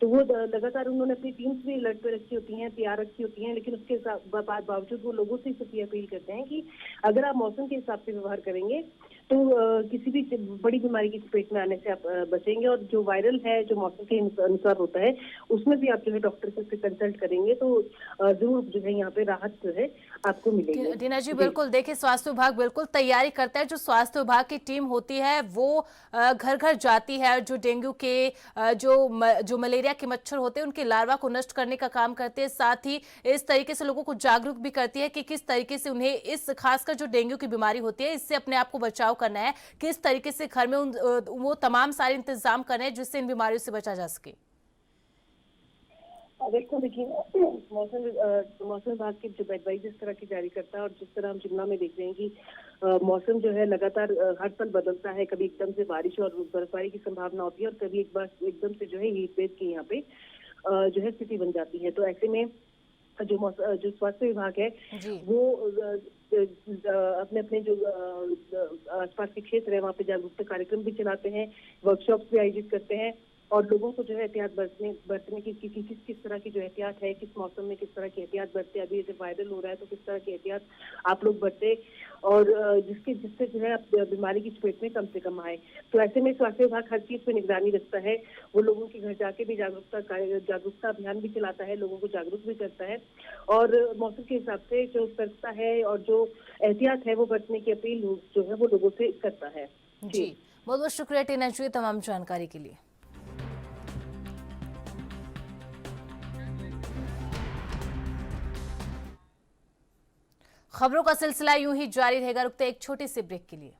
तो वो लगातार उन्होंने अपनी टीम्स भी अलर्ट पे रखी होती हैं, तैयार रखी होती हैं। लेकिन उसके बावजूद वो लोगों से इस अपील करते हैं कि अगर आप मौसम के हिसाब से व्यवहार करेंगे तो किसी भी बड़ी बीमारी की चपेट में आने से आप बचेंगे। और जो वायरल है जो मौसम के अनुसार होता है उसमें भी आप जो है डॉक्टर से कंसल्ट करेंगे तो जरूर जो है यहाँ पे राहत जो है आपको मिलेगी। टीना जी, बिल्कुल। देखिए स्वास्थ्य विभाग बिल्कुल तैयारी करता है। जो स्वास्थ्य विभाग की टीम होती है वो घर घर जाती है, जो डेंगू के जो मलेरिया के मच्छर होते हैं उनके लार्वा को नष्ट करने का काम करते हैं, साथ ही इस तरीके से लोगों को जागरूक भी करती है कि किस तरीके से उन्हें इस खासकर जो डेंगू की बीमारी होती है इससे अपने आप को बचाव करना है, किस तरीके से घर में वो तमाम सारे इंतजाम करने हैं जिससे इन बीमारियों से बचा जा सके। बिल्कुल, देखिए मौसम विभाग की जब एडवाइस इस तरह की जारी करता है और जिस तरह हम शिमला में देख रहे हैं कि मौसम जो है लगातार हर साल बदलता है। कभी एकदम से बारिश और बर्फबारी की संभावना होती है और कभी एक बार एकदम से जो है हीट वेव की यहाँ पे जो है स्थिति बन जाती है। तो ऐसे में जो स्वास्थ्य विभाग है जी। वो अपने अपने जो आसपास के क्षेत्र है वहाँ पे जागरूकता कार्यक्रम भी चलाते हैं, वर्कशॉप्स भी आयोजित करते हैं और लोगों को जो है एहतियात बरतने की किस तरह की जो एहतियात है, किस मौसम में किस तरह की एहतियात बरते, अभी जैसे वायरल हो रहा है तो किस तरह की एहतियात आप लोग बरते और जिससे जो है आप बीमारी की चपेट में कम से कम आए। तो ऐसे में स्वास्थ्य विभाग हर चीज पे निगरानी रखता है। वो लोगों के घर जाके भी जागरूकता अभियान भी चलाता है, लोगों को जागरूक भी करता है और मौसम के हिसाब से जो सतर्कता है और जो एहतियात है वो बरतने की अपील जो है वो लोगों से करता है। जी, बहुत बहुत शुक्रिया टीना जी तमाम जानकारी के लिए। खबरों का सिलसिला यूं ही जारी रहेगा, रुकते एक छोटे से ब्रेक के लिए।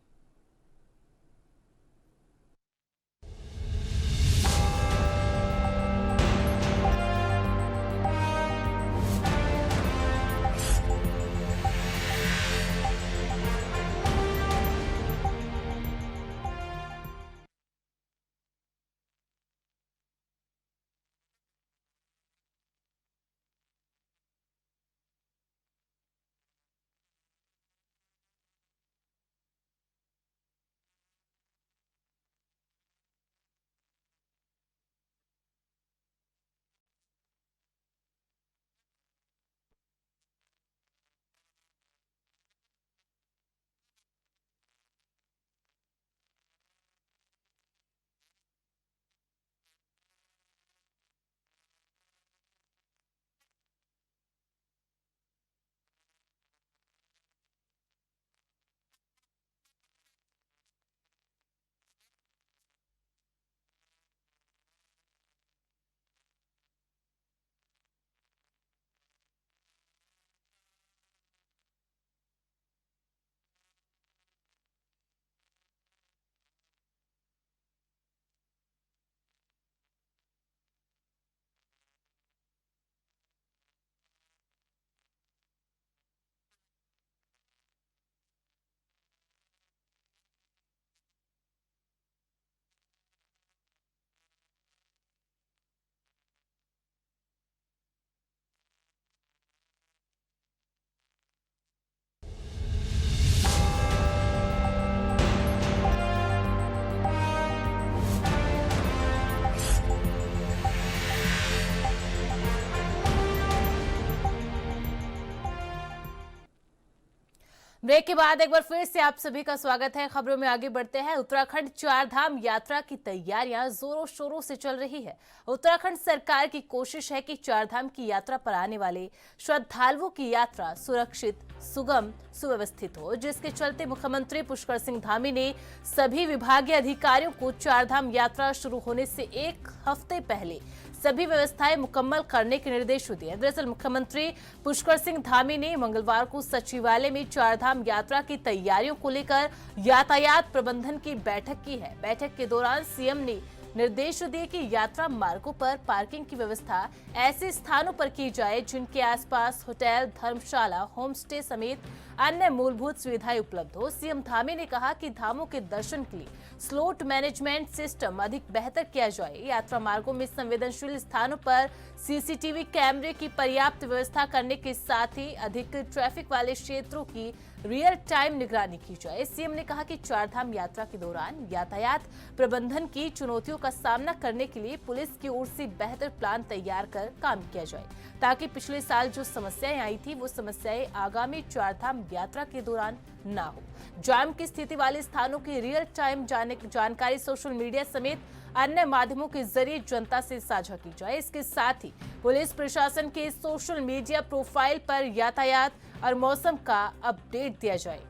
ब्रेक के बाद एक बार फिर से आप सभी का स्वागत है। खबरों में आगे बढ़ते हैं। उत्तराखंड चारधाम यात्रा की तैयारियां जोरों शोरों से चल रही है। उत्तराखंड सरकार की कोशिश है कि चारधाम की यात्रा पर आने वाले श्रद्धालुओं की यात्रा सुरक्षित, सुगम, सुव्यवस्थित हो, जिसके चलते मुख्यमंत्री पुष्कर सिंह धामी ने सभी विभागीय अधिकारियों को चारधाम यात्रा शुरू होने से एक हफ्ते पहले सभी व्यवस्थाएं मुकम्मल करने के निर्देश दिए। दरअसल मुख्यमंत्री पुष्कर सिंह धामी ने मंगलवार को सचिवालय में चारधाम यात्रा की तैयारियों को लेकर यातायात प्रबंधन की बैठक की है। बैठक के दौरान सीएम ने निर्देश दिए कि यात्रा मार्गों पर पार्किंग की व्यवस्था ऐसे स्थानों पर की जाए जिनके आसपास होटल, धर्मशाला, होम स्टे समेत अन्य मूलभूत सुविधाएं उपलब्ध हो। सीएम धामी ने कहा कि धामों के दर्शन के लिए स्लॉट मैनेजमेंट सिस्टम अधिक बेहतर किया जाए। यात्रा मार्गों में संवेदनशील स्थानों पर सीसीटीवी कैमरे की पर्याप्त व्यवस्था करने के साथ ही अधिक ट्रैफिक वाले क्षेत्रों की रियल टाइम निगरानी की जाए। सीएम ने कहा कि चारधाम यात्रा के दौरान यातायात प्रबंधन की चुनौतियों का सामना करने के लिए पुलिस की ओर से बेहतर प्लान तैयार कर काम किया जाए, ताकि पिछले साल जो समस्याएं आई थी वो समस्याएं आगामी चारधाम यात्रा के दौरान ना हो। जाम की स्थिति वाले स्थानों की रियल टाइम जानकारी सोशल मीडिया समेत अन्य माध्यमों के जरिए जनता से साझा की जाए। इसके साथ ही पुलिस प्रशासन के सोशल मीडिया प्रोफाइल पर यातायात और मौसम का अपडेट दिया जाए।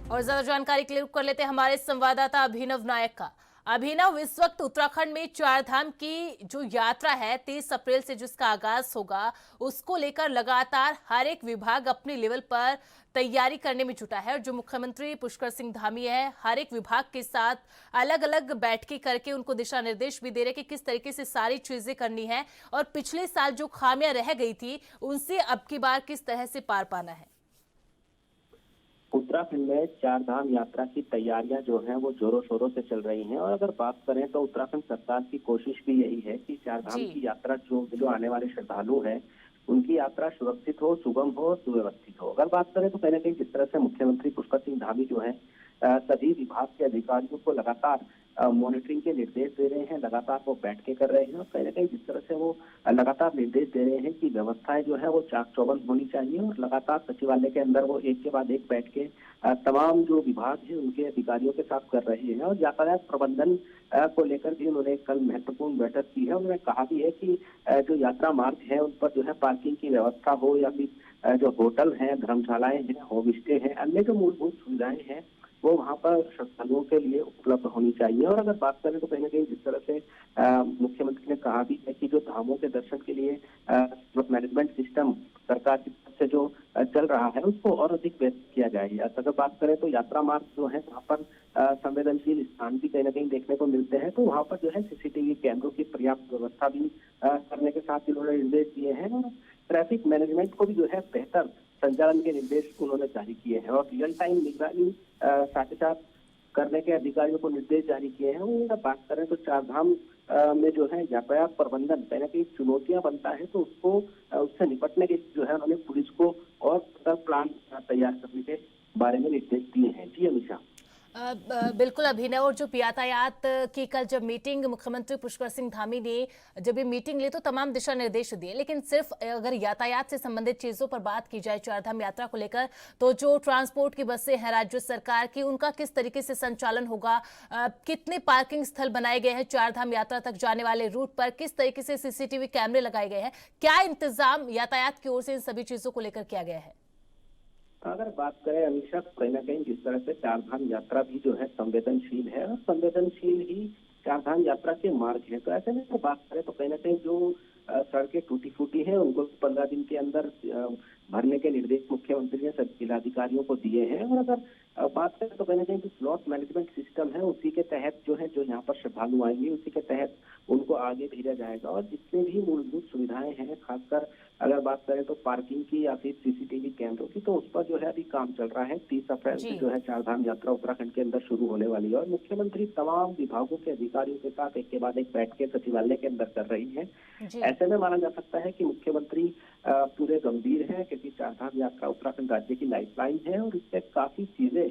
और ज्यादा जानकारी के लिए रुक कर लेते हैं हमारे संवाददाता अभिनव नायक का। अभिनव, इस वक्त उत्तराखंड में चार धाम की जो यात्रा है 23 अप्रैल से जिसका आगाज होगा, उसको लेकर लगातार हर एक विभाग अपने लेवल पर तैयारी करने में जुटा है। और जो मुख्यमंत्री पुष्कर सिंह धामी है, हर एक विभाग के साथ अलग अलग बैठकें करके उनको दिशा निर्देश भी दे रहे कि किस तरीके से सारी चीजें करनी है और पिछले साल जो खामियां रह गई थी उनसे अब की बार किस तरह से पार पाना है। उत्तराखंड में चार धाम यात्रा की तैयारियां जो हैं वो जोरों शोरों से चल रही हैं। और अगर बात करें तो उत्तराखंड सरकार की कोशिश भी यही है कि चार धाम जी। की यात्रा जो आने वाले श्रद्धालु हैं उनकी यात्रा सुरक्षित हो, सुगम हो, सुव्यवस्थित हो। अगर बात करें तो कहीं ना कहीं जिस तरह से मुख्यमंत्री पुष्कर सिंह धामी जो है सभी विभाग के अधिकारियों को लगातार मॉनिटरिंग के निर्देश दे रहे हैं, लगातार वो बैठकें कर रहे हैं और कहीं ना कहीं जिस तरह से वो लगातार निर्देश दे रहे हैं कि व्यवस्थाएं जो है वो चाक चौबंद होनी चाहिए और लगातार सचिवालय के अंदर वो एक के बाद एक बैठ के तमाम जो विभाग हैं उनके अधिकारियों के साथ कर रहे हैं। और यातायात प्रबंधन को लेकर भी उन्होंने कल महत्वपूर्ण बैठक की है। उन्होंने कहा भी है कि जो यात्रा मार्ग है उन पर जो है पार्किंग की व्यवस्था हो या फिर जो होटल हैं, धर्मशालाएं हैं, होम स्टे हैं, अन्य जो मूलभूत सुविधाएं हैं वो वहाँ पर श्रद्धालुओं के लिए उपलब्ध होनी चाहिए। और अगर बात करें तो कहीं ना कहीं जिस तरह से मुख्यमंत्री ने कहा भी है कि जो धामों के दर्शन के लिए मैनेजमेंट सिस्टम सरकार की तरफ से जो चल रहा है उसको और अधिक बेहतर किया जाए। अगर बात करें तो यात्रा मार्ग जो है वहाँ पर संवेदनशील स्थान भी कहीं ना कहीं देखने को मिलते हैं, तो वहाँ पर जो है सीसीटीवी कैमरों की पर्याप्त व्यवस्था भी करने के साथ इन्होंने निर्देश दिए हैं। और ट्रैफिक मैनेजमेंट को भी जो है बेहतर संचालन के निर्देश उन्होंने जारी किए हैं और रियल टाइम निगरानी साथ ही साथ करने के अधिकारियों को निर्देश जारी किए हैं। और बात करें तो चार धाम में जो है यातायात प्रबंधन कहीं ना कहीं चुनौतियां बनता है, तो उससे निपटने के जो है उन्होंने पुलिस को और प्लान तैयार करने के बारे में निर्देश दिए हैं। जी अमीषा। बिल्कुल अभिनव, और जो यातायात की कल जब मीटिंग मुख्यमंत्री पुष्कर सिंह धामी ने जब ये मीटिंग ली तो तमाम दिशा निर्देश दिए, लेकिन सिर्फ अगर यातायात से संबंधित चीजों पर बात की जाए चारधाम यात्रा को लेकर तो जो ट्रांसपोर्ट की बसें हैं राज्य सरकार की उनका किस तरीके से संचालन होगा, कितने पार्किंग स्थल बनाए गए हैं चारधाम यात्रा तक जाने वाले रूट पर, किस तरीके से सीसीटीवी कैमरे लगाए गए हैं, क्या इंतजाम यातायात की ओर से इन सभी चीजों को लेकर किया गया है। अगर बात करें अमीषा कहीं ना कहीं जिस तरह से चार धाम यात्रा भी जो है संवेदनशील है और संवेदनशील ही चार धाम यात्रा के मार्ग है, तो ऐसे में तो बात करें तो कहीं ना कहीं जो सड़कें टूटी फूटी हैं उनको 15 दिन के अंदर भरने के निर्देश मुख्यमंत्री ने सभी जिलाधिकारियों को दिए हैं। और अगर बात करें तो कहीं ना कहीं जो स्लॉट मैनेजमेंट सिस्टम है उसी के तहत जो यहाँ पर श्रद्धालु आएंगे उसी के तहत उनको आगे भेजा जाएगा। और जितने भी मूलभूत सुविधाएं हैं, खासकर अगर बात करें तो पार्किंग की या फिर सीसीटीवी कैमरों की, तो उस पर जो है अभी काम चल रहा है। 30 अप्रैल से जो है चार धाम यात्रा उत्तराखंड के अंदर शुरू होने वाली है और मुख्यमंत्री तमाम विभागों के अधिकारियों के साथ एक के बाद एक बैठ के सचिवालय के अंदर कर रही है। ऐसे में माना जा सकता है कि मुख्यमंत्री पूरे गंभीर है, क्योंकि चार धाम यात्रा उत्तराखंड राज्य की लाइफलाइन है और इससे काफी चीजें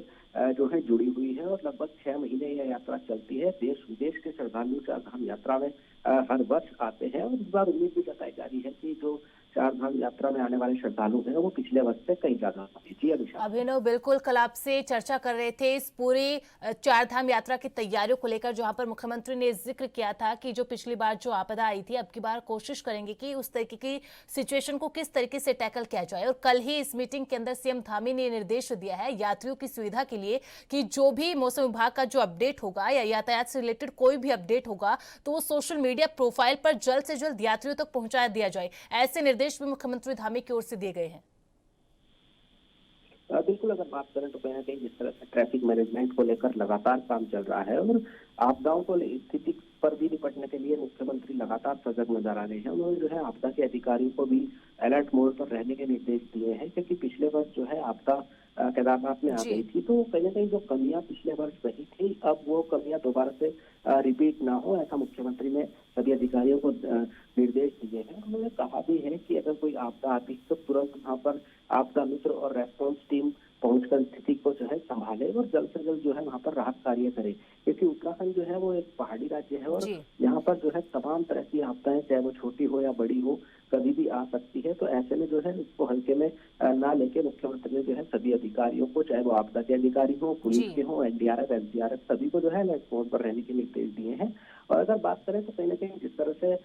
जो है जुड़ी हुई है और लगभग 6 महीने यह यात्रा चलती है। देश विदेश के श्रद्धालु चार धाम यात्रा में हर वर्ष आते हैं और इस बार उम्मीद भी जताई जा रही है कि जो चार धाम यात्रा में आने वाले श्रद्धालु हैं वो पिछले वर्ष से कई ज्यादा। जी अभिनव, बिल्कुल कल आपसे चर्चा कर रहे थे इस पूरी चार धाम यात्रा की तैयारियों को लेकर, जहां पर मुख्यमंत्री ने जिक्र किया था कि जो पिछली बार जो आपदा आई थी अब की बार कोशिश करेंगे कि उस तरीके की सिचुएशन को किस तरीके से टैकल किया जाए। और कल ही इस मीटिंग के अंदर सीएम धामी ने निर्देश दिया है यात्रियों की सुविधा के लिए कि जो भी मौसम विभाग का जो अपडेट होगा या यातायात से रिलेटेड कोई भी अपडेट होगा तो वो सोशल मीडिया प्रोफाइल पर जल्द से जल्द यात्रियों तक पहुंचा दिया जाए। ऐसे निर्देश भी मुख्यमंत्री धामी की ओर से दिए गए हैं। बिल्कुल, अगर बात करें तो कहीं ना कहीं जिस तरह से ट्रैफिक मैनेजमेंट को लेकर लगातार काम चल रहा है और आपदाओं को स्थिति पर भी निपटने के लिए मुख्यमंत्री लगातार सजग नजर आ रहे हैं। उन्होंने जो है आपदा के अधिकारियों को भी अलर्ट मोड पर रहने के निर्देश दिए हैं, क्योंकि पिछले वर्ष जो है आपदा केदारनाथ में आ गई थी, तो कहीं ना कहीं जो कमियां पिछले वर्ष रही थी अब वो कमियां दोबारा से रिपीट ना हो, ऐसा मुख्यमंत्री ने सभी अधिकारियों को निर्देश दिए हैं। उन्होंने कहा भी है कि अगर कोई आपदा आती है तो तुरंत वहाँ पर आपदा मित्र और रेस्पॉन्स टीम पहुंचकर स्थिति को जो है संभाले और जल्द से जल्द जो है वहाँ पर राहत कार्य करे, क्योंकि उत्तराखंड जो है वो एक पहाड़ी राज्य है और यहाँ पर जो है तमाम तरह की आपदाएं चाहे वो छोटी हो या बड़ी हो कभी भी आ सकती है। तो ऐसे में जो है इसको हल्के में ना लेके मुख्यमंत्री ने जो है सभी अधिकारियों को, चाहे वो आपदा के अधिकारी हो, पुलिस के हो, एनडीआरएफ, एसडीआरएफ, सभी को जो है अलर्ट मोड पर रहने के निर्देश दिए हैं। और अगर बात करें तो कहीं ना कहीं जिस तरह से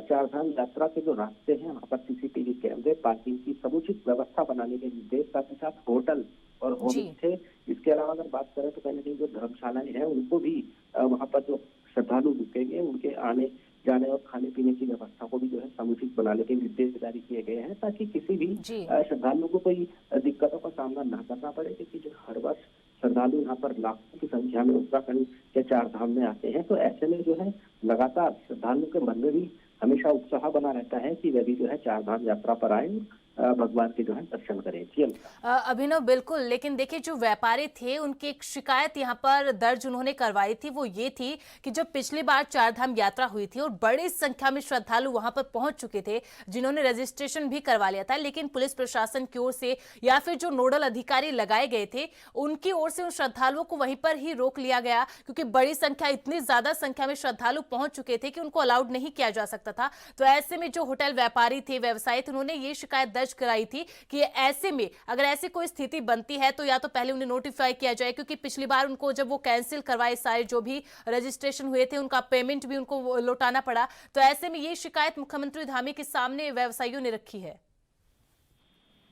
चार धाम यात्रा के जो रास्ते हैं वहाँ पर सीसीटीवी कैमरे, पार्किंग की समुचित व्यवस्था बनाने के निर्देश, साथ ही साथ होटल और होम स्टे, इसके अलावा अगर बात करें तो कहीं ना कहीं जो धर्मशालाएं हैं उनको भी वहाँ पर जो श्रद्धालु रुकेंगे उनके आने जाने और खाने पीने की व्यवस्था को भी जो है समुचित बनाने के निर्देश जारी किए गए हैं, ताकि किसी भी जी। श्रद्धालुओं को कोई दिक्कतों का सामना न करना पड़े। क्योंकि जो हर वर्ष श्रद्धालु यहाँ पर लाखों की संख्या में उत्तराखंड के 4 धाम में आते हैं, तो ऐसे में जो है लगातार श्रद्धालुओं के मन में भी हमेशा उत्साह बना रहता है कि वे भी जो है 4 धाम यात्रा पर आए, भगवान के जो है दर्शन करें। जी अभिनव, बिल्कुल। लेकिन देखिए, जो व्यापारी थे उनकी एक शिकायत यहाँ पर दर्ज उन्होंने करवाई थी, वो ये थी कि जब पिछली बार 4 धाम यात्रा हुई थी और बड़ी संख्या में श्रद्धालु वहां पर पहुंच चुके थे, जिन्होंने रजिस्ट्रेशन भी करवा लिया था, लेकिन पुलिस प्रशासन की ओर से या फिर जो नोडल अधिकारी लगाए गए थे उनकी ओर से उन श्रद्धालुओं को वहीं पर ही रोक लिया गया, क्योंकि बड़ी संख्या, इतनी ज्यादा संख्या में श्रद्धालु पहुंच चुके थे कि उनको अलाउड नहीं किया जा सकता था। तो ऐसे में जो होटल व्यापारी थे, व्यवसायी थे, उन्होंने ये शिकायत दर्ज कराई थी कि ऐसे में अगर ऐसी कोई स्थिति बनती है तो या तो पहले उन्हें नोटिफाई किया जाए, क्योंकि पिछली बार उनको जब वो कैंसिल करवाए सारे जो भी रजिस्ट्रेशन हुए थे उनका पेमेंट भी उनको लौटाना पड़ा। तो ऐसे में ये शिकायत मुख्यमंत्री धामी के सामने व्यवसायियों ने रखी है।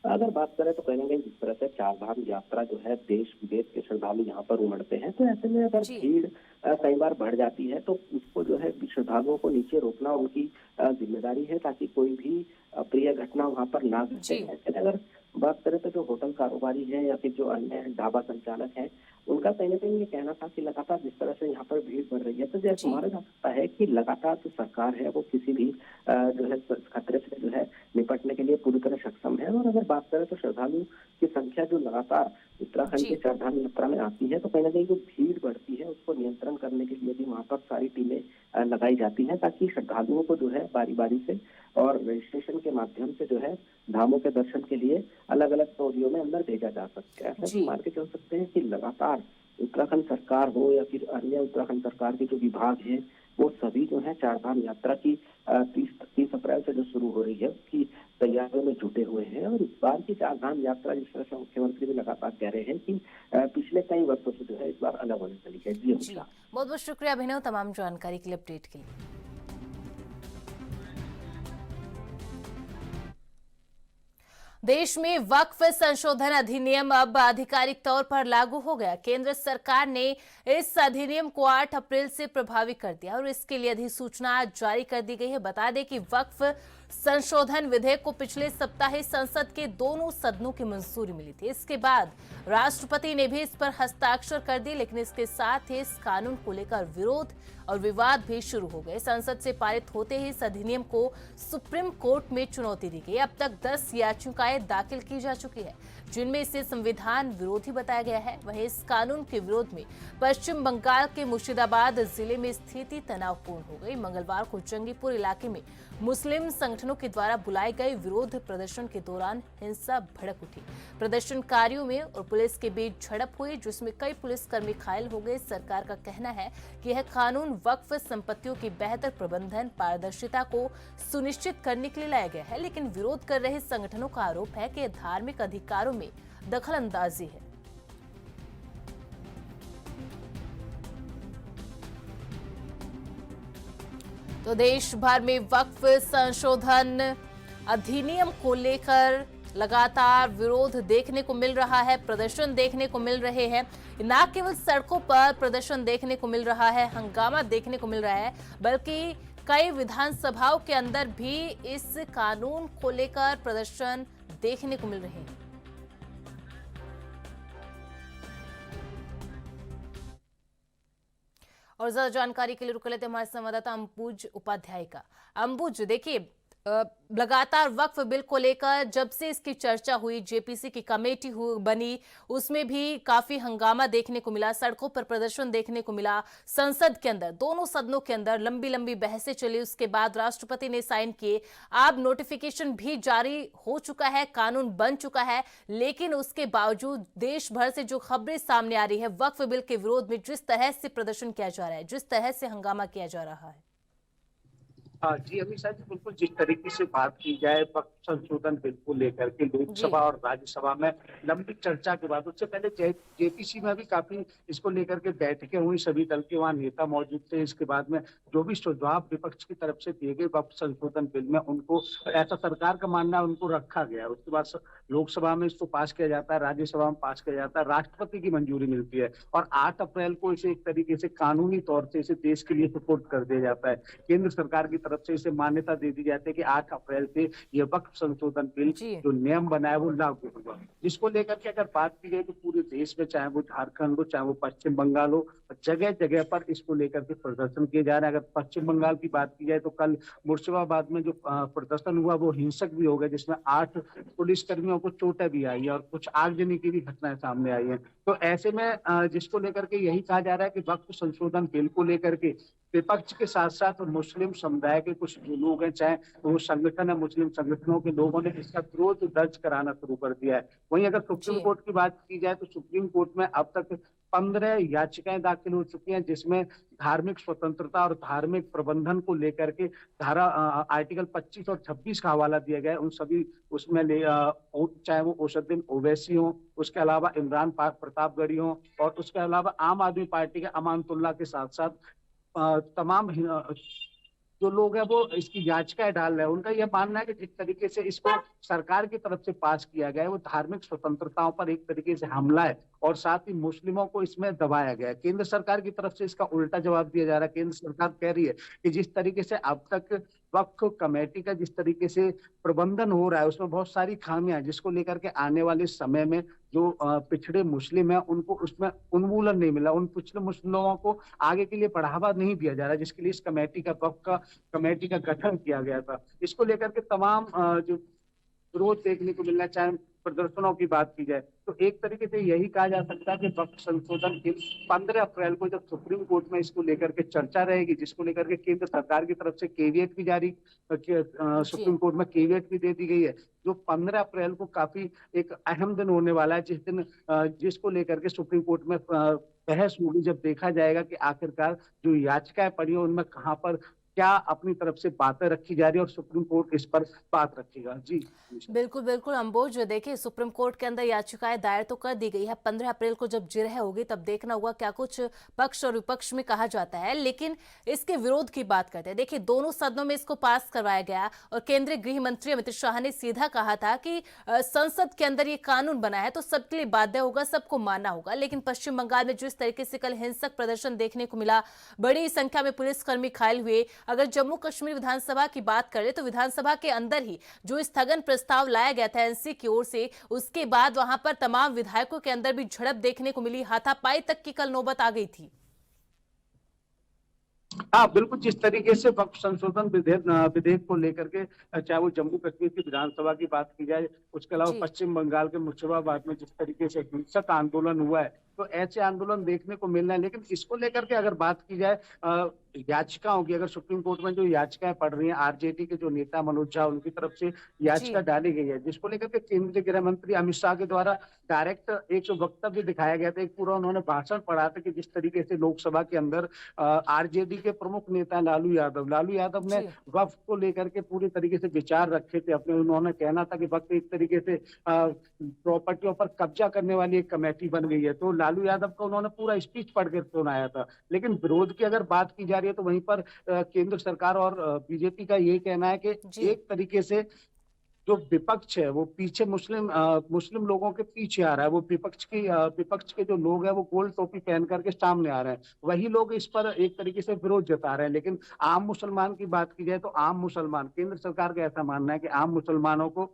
अगर बात करें तो कहीं ना कहीं जिस तरह से 4 धाम यात्रा जो है देश विदेश के श्रद्धालु यहाँ पर उमड़ते हैं, तो ऐसे में अगर भीड़ कई बार बढ़ जाती है तो उसको जो है श्रद्धालुओं को नीचे रोकना उनकी जिम्मेदारी है, ताकि कोई भी अप्रिय घटना वहाँ पर ना घटे। ऐसे में अगर बात करें तो जो होटल कारोबारी है या फिर जो अन्य ढाबा संचालक है, उनका कहीं ना कहीं ये कहना था कि लगातार जिस तरह से यहाँ पर भीड़ बढ़ रही है, तो जैसे माना जा सकता है कि लगातार जो सरकार है वो किसी भी जो है खतरे से जो है निपटने के लिए पूरी तरह सक्षम है। और अगर बात करें तो श्रद्धालु की संख्या जो लगातार उत्तराखंड के 4 धाम यात्रा में आती है, तो कहीं ना कहीं जो भीड़ बढ़ती है उसको नियंत्रण करने के लिए भी वहाँ पर सारी टीमें लगाई जाती हैं, ताकि श्रद्धालुओं को जो है बारी बारी से और रजिस्ट्रेशन के माध्यम से जो है धामों के दर्शन के लिए अलग अलग टोलियों में अंदर भेजा जा सकता है। ऐसा भी मान के चल सकते हैं कि लगातार उत्तराखंड सरकार हो या फिर अन्य उत्तराखंड सरकार के जो विभाग हैं, वो सभी जो है 4 धाम यात्रा की 30 अप्रैल से जो शुरू हो रही है उसकी तैयारियों में जुटे हुए हैं। और इस बार की 4 धाम यात्रा जिस तरह से मुख्यमंत्री भी लगातार कह रहे हैं कि पिछले कई वर्षों से जो है इस बार अलग होने चली है। जी बहुत बहुत शुक्रिया अभिनव, तमाम जानकारी के लिए, अपडेट के लिए। देश में वक्फ संशोधन अधिनियम अब आधिकारिक तौर पर लागू हो गया। केंद्र सरकार ने इस अधिनियम को 8 अप्रैल से प्रभावी कर दिया और इसके लिए अधिसूचना जारी कर दी गई है। बता दें कि वक्फ संशोधन विधेयक को पिछले सप्ताह ही संसद के दोनों सदनों की मंजूरी मिली थी। इसके बाद राष्ट्रपति ने भी इस पर हस्ताक्षर कर दिए, लेकिन इसके साथ ही इस कानून को लेकर विरोध और विवाद भी शुरू हो गए। संसद से पारित होते ही इस अधिनियम को सुप्रीम कोर्ट में चुनौती दी गई। अब तक 10 याचिकाएं दाखिल की जा चुकी है, जिनमें इसे संविधान विरोधी बताया गया है। वहीं इस कानून के विरोध में पश्चिम बंगाल के मुर्शिदाबाद जिले में स्थिति तनावपूर्ण हो गई। मंगलवार को जंगीपुर इलाके में मुस्लिम संगठनों के द्वारा बुलाए गए विरोध प्रदर्शन के दौरान हिंसा भड़क उठी। प्रदर्शनकारियों में और पुलिस के बीच झड़प हुई, जिसमें कई पुलिसकर्मी घायल हो गए। सरकार का कहना है कि यह कानून वक्फ संपत्तियों की बेहतर प्रबंधन, पारदर्शिता को सुनिश्चित करने के लिए लाया गया है, लेकिन विरोध कर रहे संगठनों का आरोप है कि धार्मिक अधिकारों में दखलंदाजी है। तो देश भर में वक्फ संशोधन अधिनियम को लेकर लगातार विरोध देखने को मिल रहा है, प्रदर्शन देखने को मिल रहे हैं। न केवल सड़कों पर प्रदर्शन देखने को मिल रहा है, हंगामा देखने को मिल रहा है, बल्कि कई विधानसभाओं के अंदर भी इस कानून को लेकर प्रदर्शन देखने को मिल रहे हैं। और ज्यादा जानकारी के लिए रुक लेते हमारे संवाददाता अंबुज उपाध्याय का। अंबुज, देखिए, लगातार वक्फ बिल को लेकर जब से इसकी चर्चा हुई, जेपीसी की कमेटी बनी, उसमें भी काफी हंगामा देखने को मिला, सड़कों पर प्रदर्शन देखने को मिला। संसद के अंदर, दोनों सदनों के अंदर लंबी लंबी बहसें चली। उसके बाद राष्ट्रपति ने साइन किए। अब नोटिफिकेशन भी जारी हो चुका है, कानून बन चुका है, लेकिन उसके बावजूद देश भर से जो खबरें सामने आ रही है वक्फ बिल के विरोध में, जिस तरह से प्रदर्शन किया जा रहा है, जिस तरह से हंगामा किया जा रहा है। जी अमित शाह जी, बिल्कुल जिस तरीके से बात की जाए वक्त संशोधन बिल को लेकर के जी। लोकसभा और राज्यसभा में लंबी चर्चा के बाद, उससे पहले जेपीसी में भी काफी इसको लेकर के बैठकें हुई, सभी दल के वहाँ नेता मौजूद थे। इसके बाद में जो भी सुझाव विपक्ष की तरफ से दिए गए वक्त संशोधन बिल में, उनको ऐसा सरकार का मानना है उनको रखा गया है। उसके बाद लोकसभा में इसको पास किया जाता है, राज्यसभा में पास किया जाता है, राष्ट्रपति की मंजूरी मिलती है और 8 अप्रैल को इसे एक तरीके से कानूनी तौर से इसे देश के लिए सुपुर्द कर दिया जाता है। केंद्र सरकार की तरफ से इसे मान्यता दे दी जाती है कि 8 अप्रैल से यह वक्फ संशोधन बिल जी। जो नियम बना है वो लागू होगा। जिसको लेकर के अगर बात की जाए तो पूरे देश में, चाहे वो झारखंड हो, चाहे वो पश्चिम बंगाल हो, जगह जगह पर इसको लेकर के प्रदर्शन किए जा रहे हैं। अगर पश्चिम बंगाल की बात की जाए तो कल मुर्शिदाबाद में जो प्रदर्शन हुआ वो हिंसक भी हो गया, जिसमें 8 पुलिसकर्मियों को चोटें भी आई है और कुछ आगजनी की भी घटनाएं सामने आई हैं। तो ऐसे में जिसको लेकर के यही कहा जा रहा है कि वक्फ संशोधन बिल को लेकर के विपक्ष के साथ साथ मुस्लिम समुदाय के कुछ जो लोग हैं, चाहे वो संगठन है, मुस्लिम संगठनों के लोगों ने इसका विरोध दर्ज कराना शुरू कर दिया है। वहीं अगर सुप्रीम जी। कोर्ट की बात की जाए तो सुप्रीम कोर्ट में अब तक 15 याचिकाएं दाखिल हो चुकी हैं, जिसमें धार्मिक स्वतंत्रता और धार्मिक प्रबंधन को लेकर के धारा आर्टिकल 25 और 26 का हवाला दिया गया है। उन सभी उसमें चाहे वो असदुद्दीन ओवैसी हो, उसके अलावा इमरान प्रतापगढ़ी हो और उसके अलावा आम आदमी पार्टी के अमानतुल्लाह के साथ साथ तमाम जो लोग हैं वो इसकी याचिकाएं डाल रहे हैं। उनका यह मानना है कि जिस तरीके से इसको सरकार की तरफ से पास किया गया है वो धार्मिक स्वतंत्रताओं पर एक तरीके से हमला है और साथ ही मुस्लिमों को इसमें दबाया गया है। केंद्र सरकार की तरफ से इसका उल्टा जवाब दिया जा रहा है। केंद्र सरकार कह रही है कि जिस तरीके से अब तक वक्फ कमेटी का जिस तरीके से प्रबंधन हो रहा है उसमें बहुत सारी खामियां हैं, जिसको लेकर के आने वाले समय में जो पिछड़े मुस्लिम हैं उनको उसमें उन्मूलन नहीं मिला, उन पिछड़े मुस्लिमों को आगे के लिए बढ़ावा नहीं दिया जा रहा, जिसके लिए इस कमेटी का गठन किया गया था। इसको लेकर के तमाम जो विरोध देखने को मिलना, चाहे प्रदर्शनों की बात की जाए तो एक तरीके से यही कहा जा सकता है कि वक्फ संशोधन बिल 15 अप्रैल को जब सुप्रीम कोर्ट में इसको लेकर के चर्चा रहेगी, जिसको लेकर के केंद्र सरकार की तरफ से केविएट भी जारी सुप्रीम कोर्ट में केविएट भी दे दी गई है, जो 15 अप्रैल को काफी एक अहम दिन होने वाला है, जिस दिन जिसको लेकर के सुप्रीम कोर्ट में बहस होगी, जब देखा जाएगा कि आखिरकार जो याचिकाएं पड़ी है उनमें कहां पर क्या अपनी तरफ से बातें रखी जा रही है और सुप्रीम कोर्ट इस पर बात रखेगा। जी बिल्कुल बिल्कुल अंबोज, देखिए सुप्रीम कोर्ट के अंदर याचिकाएं दायर तो कर दी गई है। 15 अप्रैल को जब जिरह होगी तब देखना होगा क्या कुछ पक्ष और विपक्ष में कहा जाता है। लेकिन इसके विरोध की बात करते हैं। देखिए दोनों सदनों में इसको पास करवाया गया और केंद्रीय गृह मंत्री अमित शाह ने सीधा कहा था कि संसद के अंदर ये कानून बना है तो सबके लिए बाध्य होगा, सबको मानना होगा। लेकिन पश्चिम बंगाल में जिस तरीके से कल हिंसक प्रदर्शन देखने को मिला, बड़ी संख्या में पुलिसकर्मी घायल हुए। अगर जम्मू कश्मीर विधानसभा की बात करें तो विधानसभा के अंदर ही जो स्थगन प्रस्ताव लाया गया था एनसी की ओर से, उसके बाद वहां पर तमाम विधायकों के अंदर भी झड़प देखने को मिली, हाथापाई तक की कल नौबत आ गई थी। हाँ बिल्कुल, जिस तरीके से वक्फ संशोधन विधेयक को लेकर के चाहे वो जम्मू कश्मीर की विधानसभा की बात की जाए, उसके अलावा पश्चिम बंगाल के मुर्शिदाबाद में जिस तरीके से हिंसक आंदोलन हुआ है, तो ऐसे आंदोलन देखने को मिल रहे हैं। लेकिन इसको लेकर के अगर बात की जाए याचिकाओं की, अगर सुप्रीम कोर्ट में जो याचिकाएं पड़ रही हैं, आरजेडी के जो नेता मनोज झा उनकी तरफ से याचिका डाली गई है, जिसको लेकर के केंद्रीय गृह मंत्री अमित शाह के द्वारा डायरेक्ट एक वक्तव्य दिखाया गया था, एक पूरा उन्होंने भाषण पढ़ा था कि जिस तरीके से लोकसभा के अंदर आरजेडी के प्रमुख नेता लालू यादव ने वक्फ को लेकर के पूरी तरीके से विचार रखे थे अपने। उन्होंने कहना था कि वक्फ एक तरीके से प्रॉपर्टियों पर कब्जा करने वाली एक कमेटी बन गई है, तो लालू यादव को उन्होंने पूरा स्पीच पढ़ के सुनाया था। लेकिन विरोध की अगर बात की जा रही है तो वहीं पर केंद्र सरकार और बीजेपी का ये कहना है कि एक तरीके से जो विपक्ष है वो पीछे मुस्लिम लोगों के पीछे आ रहा है। वो विपक्ष के जो लोग हैं वो गोल टोपी पहन करके सामने आ रहे हैं, वही लोग इस पर एक तरीके से विरोध जता रहे हैं। लेकिन आम मुसलमान की बात की जाए तो आम मुसलमान, केंद्र सरकार का ऐसा मानना है कि आम मुसलमानों को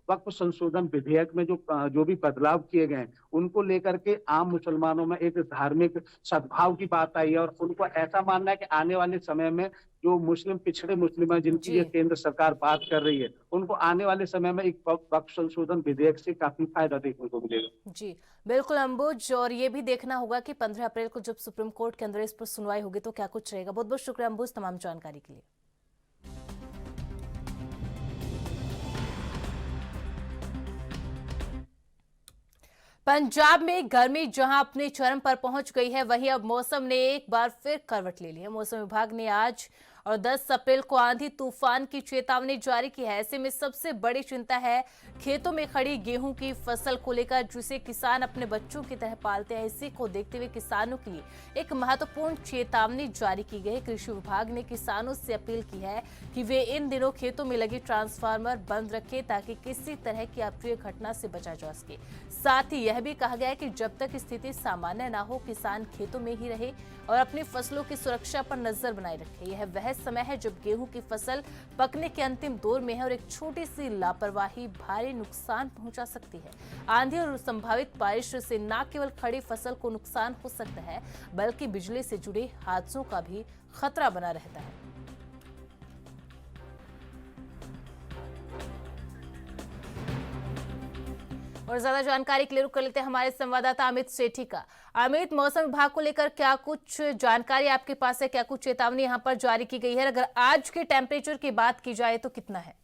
वक्फ संशोधन विधेयक में जो भी बदलाव किए गए हैं उनको लेकर के आम मुसलमानों में एक धार्मिक सद्भाव की बात आई है और उनको ऐसा मानना है कि आने वाले समय में जो पिछड़े मुस्लिम हैं जिनकी ये केंद्र सरकार बात कर रही है, उनको आने वाले समय में एक वक्फ संशोधन विधेयक से काफी फायदा देखने को मिलेगा। जी बिल्कुल अंबुज, और ये भी देखना होगा कि 15 अप्रैल को जब सुप्रीम कोर्ट के अंदर इस पर सुनवाई होगी तो क्या कुछ रहेगा। बहुत बहुत शुक्रिया अंबुज तमाम जानकारी के लिए। पंजाब में गर्मी जहां अपने चरम पर पहुंच गई है, वहीं अब मौसम ने एक बार फिर करवट ले ली है। मौसम विभाग ने आज और 10 अप्रैल को आंधी तूफान की चेतावनी जारी की है। ऐसे में सबसे बड़ी चिंता है खेतों में खड़ी गेहूं की फसल को लेकर, जिसे किसान अपने बच्चों की तरह पालते हैं। इसी को देखते हुए किसानों के लिए एक महत्वपूर्ण चेतावनी जारी की गई है। कृषि विभाग ने किसानों से अपील की है कि वे इन दिनों खेतों में लगे ट्रांसफार्मर बंद रखें ताकि किसी तरह की अप्रिय घटना से बचा जा सके। साथ ही यह भी कहा गया है कि जब तक स्थिति सामान्य ना हो, किसान खेतों में ही रहे और अपनी फसलों की सुरक्षा पर नजर बनाए रखे। यह वह समय है जब गेहूं की फसल पकने के अंतिम दौर में है और एक छोटी सी लापरवाही भारी नुकसान पहुंचा सकती है। आंधी और संभावित बारिश से न केवल खड़ी फसल को नुकसान हो सकता है, बल्कि बिजली से जुड़े हादसों का भी खतरा बना रहता है। और ज्यादा जानकारी के लिए रुक कर लेते हैं हमारे संवाददाता अमित सेठी का। अमित, मौसम विभाग को लेकर क्या कुछ जानकारी आपके पास है? क्या कुछ चेतावनी यहाँ पर जारी की गई है? अगर आज के टेम्परेचर की बात की जाए तो कितना है?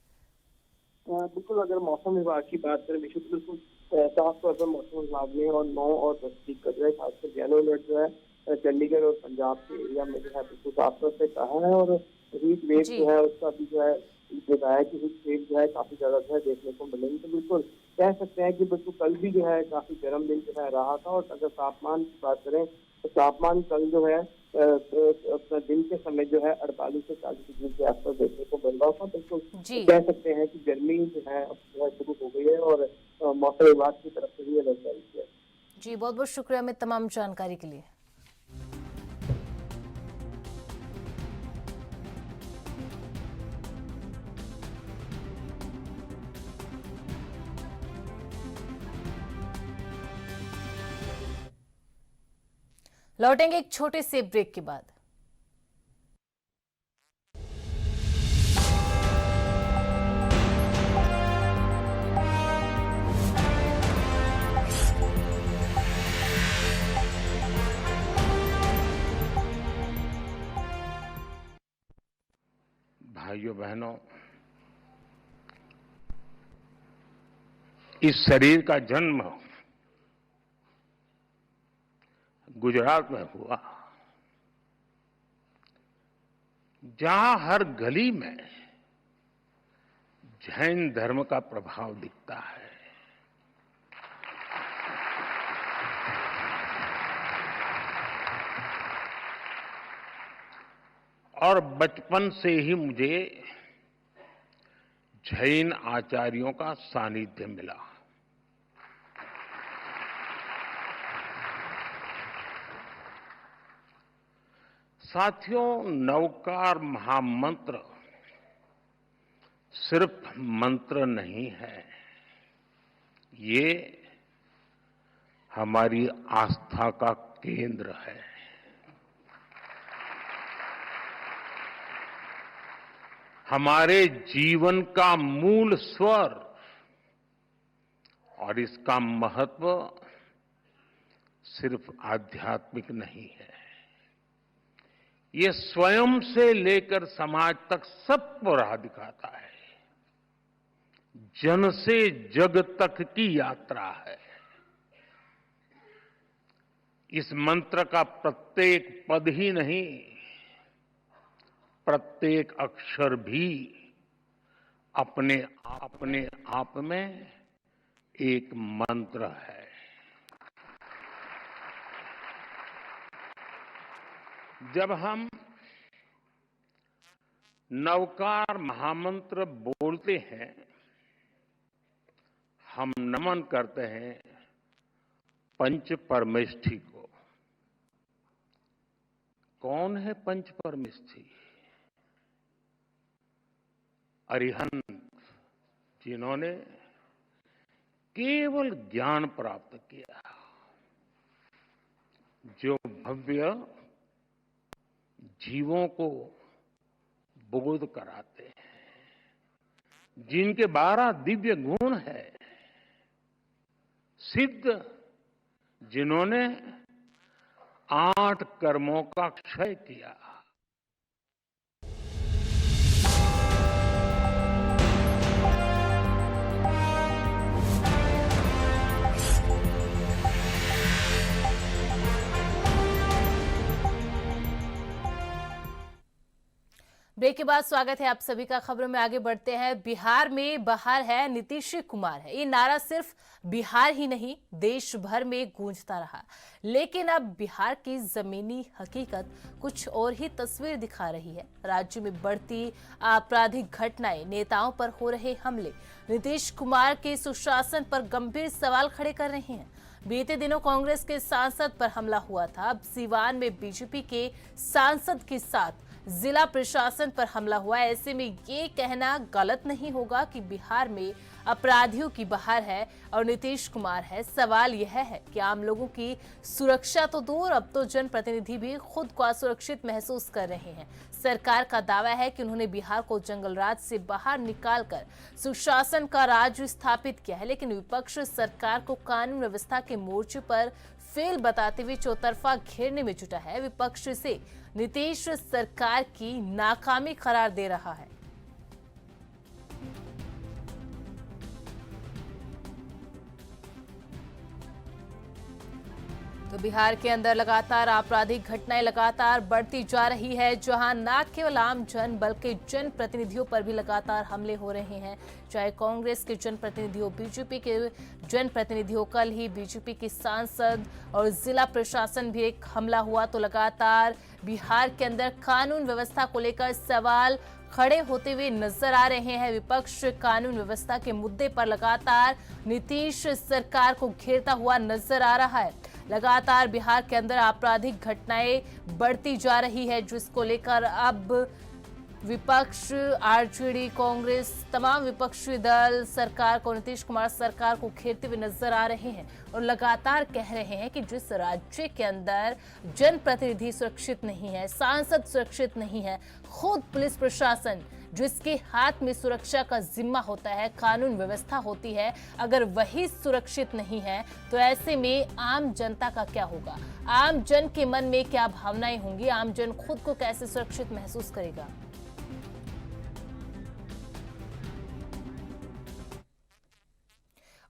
बिल्कुल, अगर मौसम विभाग की बात करें बिल्कुल साफ तौर पर मौसम विभाग ने और 9 और 10 तारीख का जो है खासकर येलो अलर्ट जो है चंडीगढ़ और पंजाब के एरिया में जो है बिल्कुल साफ तौर से कहा है। और हीट वेव जो है उसका भी जो है बताया कि हीट वेव जो है काफी ज्यादा जो है देखने को मिलेंगे। तो बिल्कुल कह सकते हैं कि बिल्कुल कल भी जो है काफी गर्म दिन जो है रहा था। और अगर तापमान की बात करें तो तापमान कल जो है अपना दिन के समय जो है 48 से 40 डिग्री के आसपास देखने को मिल रहा था। बिल्कुल कह सकते हैं कि गर्मी जो है अब जो है शुरू हो गई है और मौसम विभाग की तरफ से भी अलर्ट जारी किया। जी, बहुत बहुत शुक्रिया अमित तमाम जानकारी के लिए। लौटेंगे एक छोटे से ब्रेक के बाद। भाइयों बहनों, इस शरीर का जन्म गुजरात में हुआ, जहां हर गली में जैन धर्म का प्रभाव दिखता है। और बचपन से ही मुझे जैन आचार्यों का सानिध्य मिला। साथियों, नवकार महामंत्र सिर्फ मंत्र नहीं है, ये हमारी आस्था का केंद्र है। हमारे जीवन का मूल स्वर। और इसका महत्व सिर्फ आध्यात्मिक नहीं है, ये स्वयं से लेकर समाज तक सबको राह दिखाता है। जन से जग तक की यात्रा है। इस मंत्र का प्रत्येक पद ही नहीं, प्रत्येक अक्षर भी अपने आप में एक मंत्र है। जब हम नवकार महामंत्र बोलते हैं, हम नमन करते हैं पंच परमेष्ठी को। कौन है पंच परमेष्ठी? अरिहंत, जिन्होंने केवल ज्ञान प्राप्त किया, जो भव्य जीवों को बोध कराते हैं, जिनके 12 दिव्य गुण है। सिद्ध, जिन्होंने 8 कर्मों का क्षय किया। ब्रेक के बाद स्वागत है आप सभी का। खबरों में आगे बढ़ते हैं। बिहार में बहार है, नीतीश कुमार है, ये नारा सिर्फ बिहार ही नहीं देश भर में गूंजता रहा। लेकिन अब बिहार की जमीनी हकीकत कुछ और ही तस्वीर दिखा रही है। राज्य में बढ़ती आपराधिक घटनाएं, नेताओं पर हो रहे हमले नीतीश कुमार के सुशासन पर गंभीर सवाल खड़े कर रहे हैं। बीते दिनों कांग्रेस के सांसद पर हमला हुआ था। अब सीवान में बीजेपी के सांसद के साथ जिला प्रशासन पर हमला हुआ है। ऐसे में ये कहना गलत नहीं होगा कि बिहार में अपराधियों की बहार है और नीतीश कुमार है। सवाल यह है कि आम लोगों की सुरक्षा तो दूर, अब तो जनप्रतिनिधि भी खुद को असुरक्षित महसूस कर रहे हैं। सरकार का दावा है कि उन्होंने बिहार को जंगल राज से बाहर निकालकर सुशासन का राज स्थापित किया है, लेकिन विपक्ष सरकार को कानून व्यवस्था के मोर्चे पर फेल बताते हुए चौतरफा घेरने में जुटा है। विपक्ष से नीतीश सरकार की नाकामी करार दे रहा है। तो बिहार के अंदर लगातार आपराधिक घटनाएं लगातार बढ़ती जा रही है, जहां न केवल आम जन बल्कि जनप्रतिनिधियों पर भी लगातार हमले हो रहे हैं। चाहे कांग्रेस के जनप्रतिनिधियों, बीजेपी के जनप्रतिनिधियों, कल ही बीजेपी के सांसद और जिला प्रशासन भी एक हमला हुआ। तो लगातार बिहार के अंदर कानून व्यवस्था को लेकर सवाल खड़े होते हुए नजर आ रहे हैं। विपक्ष कानून व्यवस्था के मुद्दे पर लगातार नीतीश सरकार को घेरता हुआ नजर आ रहा है। लगातार बिहार के अंदर आपराधिक घटनाएं बढ़ती जा रही है, जिसको लेकर अब विपक्ष, आरजेडी, कांग्रेस, तमाम विपक्षी दल सरकार को, नीतीश कुमार सरकार को घेरते हुए नजर आ रहे हैं और लगातार कह रहे हैं कि जिस राज्य के अंदर जनप्रतिनिधि सुरक्षित नहीं है, सांसद सुरक्षित नहीं है, खुद पुलिस प्रशासन जिसके हाथ में सुरक्षा का जिम्मा होता है, कानून व्यवस्था होती है, अगर वही सुरक्षित नहीं है तो ऐसे में आम जनता का क्या होगा? आम जन के मन में क्या भावनाएं होंगी? आम जन खुद को कैसे सुरक्षित महसूस करेगा?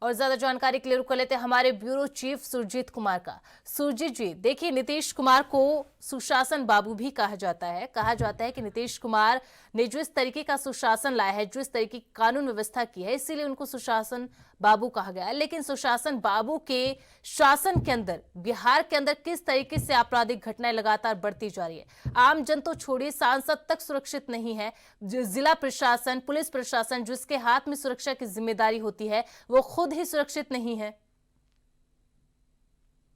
और ज्यादा जानकारी के लिए रुक लेते हैं हमारे ब्यूरो चीफ सुरजीत कुमार का। सुरजीत जी, देखिए, नीतीश कुमार को सुशासन बाबू भी कहा जाता है। कहा जाता है कि नीतीश कुमार ने जिस तरीके का सुशासन लाया है, जिस तरीके की कानून व्यवस्था की है, इसीलिए उनको सुशासन बाबू कहा गया है। लेकिन सुशासन बाबू के शासन के अंदर बिहार के अंदर किस तरीके से आपराधिक घटनाएं लगातार बढ़ती जा रही है? आम जन तो छोड़िए, सांसद तक सुरक्षित नहीं है। जिला प्रशासन, पुलिस प्रशासन जिसके हाथ में सुरक्षा की जिम्मेदारी होती है, वो खुद ही सुरक्षित नहीं है।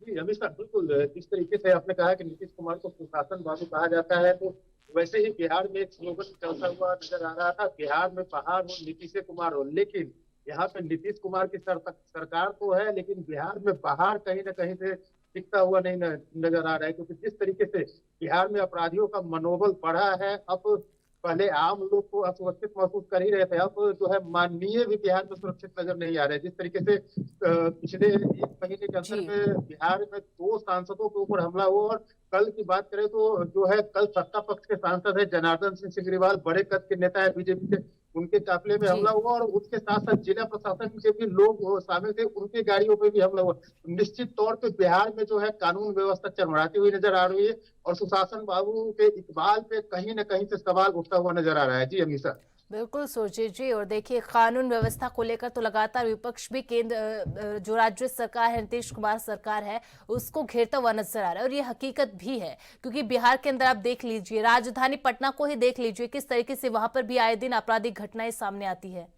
जी हमेशा बिल्कुल, जिस तरीके से आपने कहा कि नीतीश कुमार को सुशासन बाबू कहा जाता है, तो वैसे ही बिहार में एक स्लोगन चलता हुआ नजर आ रहा था, बिहार में बहार हो, नीतीश कुमार हो। लेकिन यहाँ पे नीतीश कुमार की सरकार तो है, लेकिन बिहार में बहार कहीं ना कहीं से दिखता हुआ नहीं नजर आ रहा है। क्योंकि जिस तरीके से बिहार में अपराधियों का मनोबल बढ़ा है, अब पहले आम लोग को असुरक्षित महसूस कर ही रहे थे, अब जो है माननीय भी बिहार में सुरक्षित नजर नहीं आ रहे। जिस तरीके से पिछले एक महीने के अंदर में बिहार में 2 सांसदों के ऊपर हमला हुआ, और कल की बात करें तो जो है कल सत्ता पक्ष के सांसद है जनार्दन सिंह सिग्रीवाल, बड़े कद के नेता है बीजेपी के, उनके काफिले में हमला हुआ, और उसके साथ साथ जिला प्रशासन के भी लोग शामिल थे, उनकी गाड़ियों पे भी हमला हुआ। निश्चित तौर पे बिहार में जो है कानून व्यवस्था चरमराती हुई नजर आ रही है, और सुशासन बाबू के इकबाल पे कहीं न कहीं से सवाल उठता हुआ नजर आ रहा है। जी अमीषा। बिल्कुल सुरजीत जी, और देखिए, कानून व्यवस्था को लेकर तो लगातार विपक्ष भी केंद्र, जो राज्य सरकार है, नीतीश कुमार सरकार है, उसको घेरता हुआ नजर आ रहा है। और ये हकीकत भी है, क्योंकि बिहार के अंदर आप देख लीजिए, राजधानी पटना को ही देख लीजिए, किस तरीके से वहां पर भी आए दिन आपराधिक घटनाएं सामने आती है।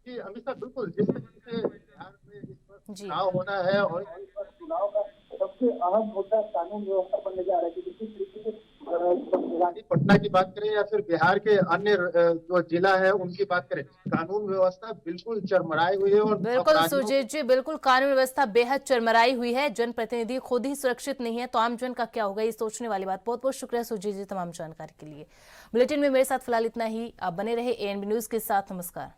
जी अमीषा, बिल्कुल, जिस तरीके से बिहार में इस पर चुनाव होना है, और चुनाव का सबसे अहम मुद्दा कानून व्यवस्था बनने जा रहा है। जिस तरीके से राजधानी पटना की बात करें या फिर बिहार के अन्य जो जिला है उनकी बात करें, कानून व्यवस्था बिल्कुल चरमराई हुई है। और बिल्कुल सुरजीत जी, बिल्कुल कानून व्यवस्था बेहद चरमराई हुई है, जनप्रतिनिधि खुद ही सुरक्षित नहीं है, तो आम जन का क्या होगा, ये सोचने वाली बात। बहुत बहुत शुक्रिया सुरजीत जी तमाम जानकारी के लिए। बुलेटिन में मेरे साथ फिलहाल इतना ही। आप बने रहे एएनबी न्यूज के साथ। नमस्कार।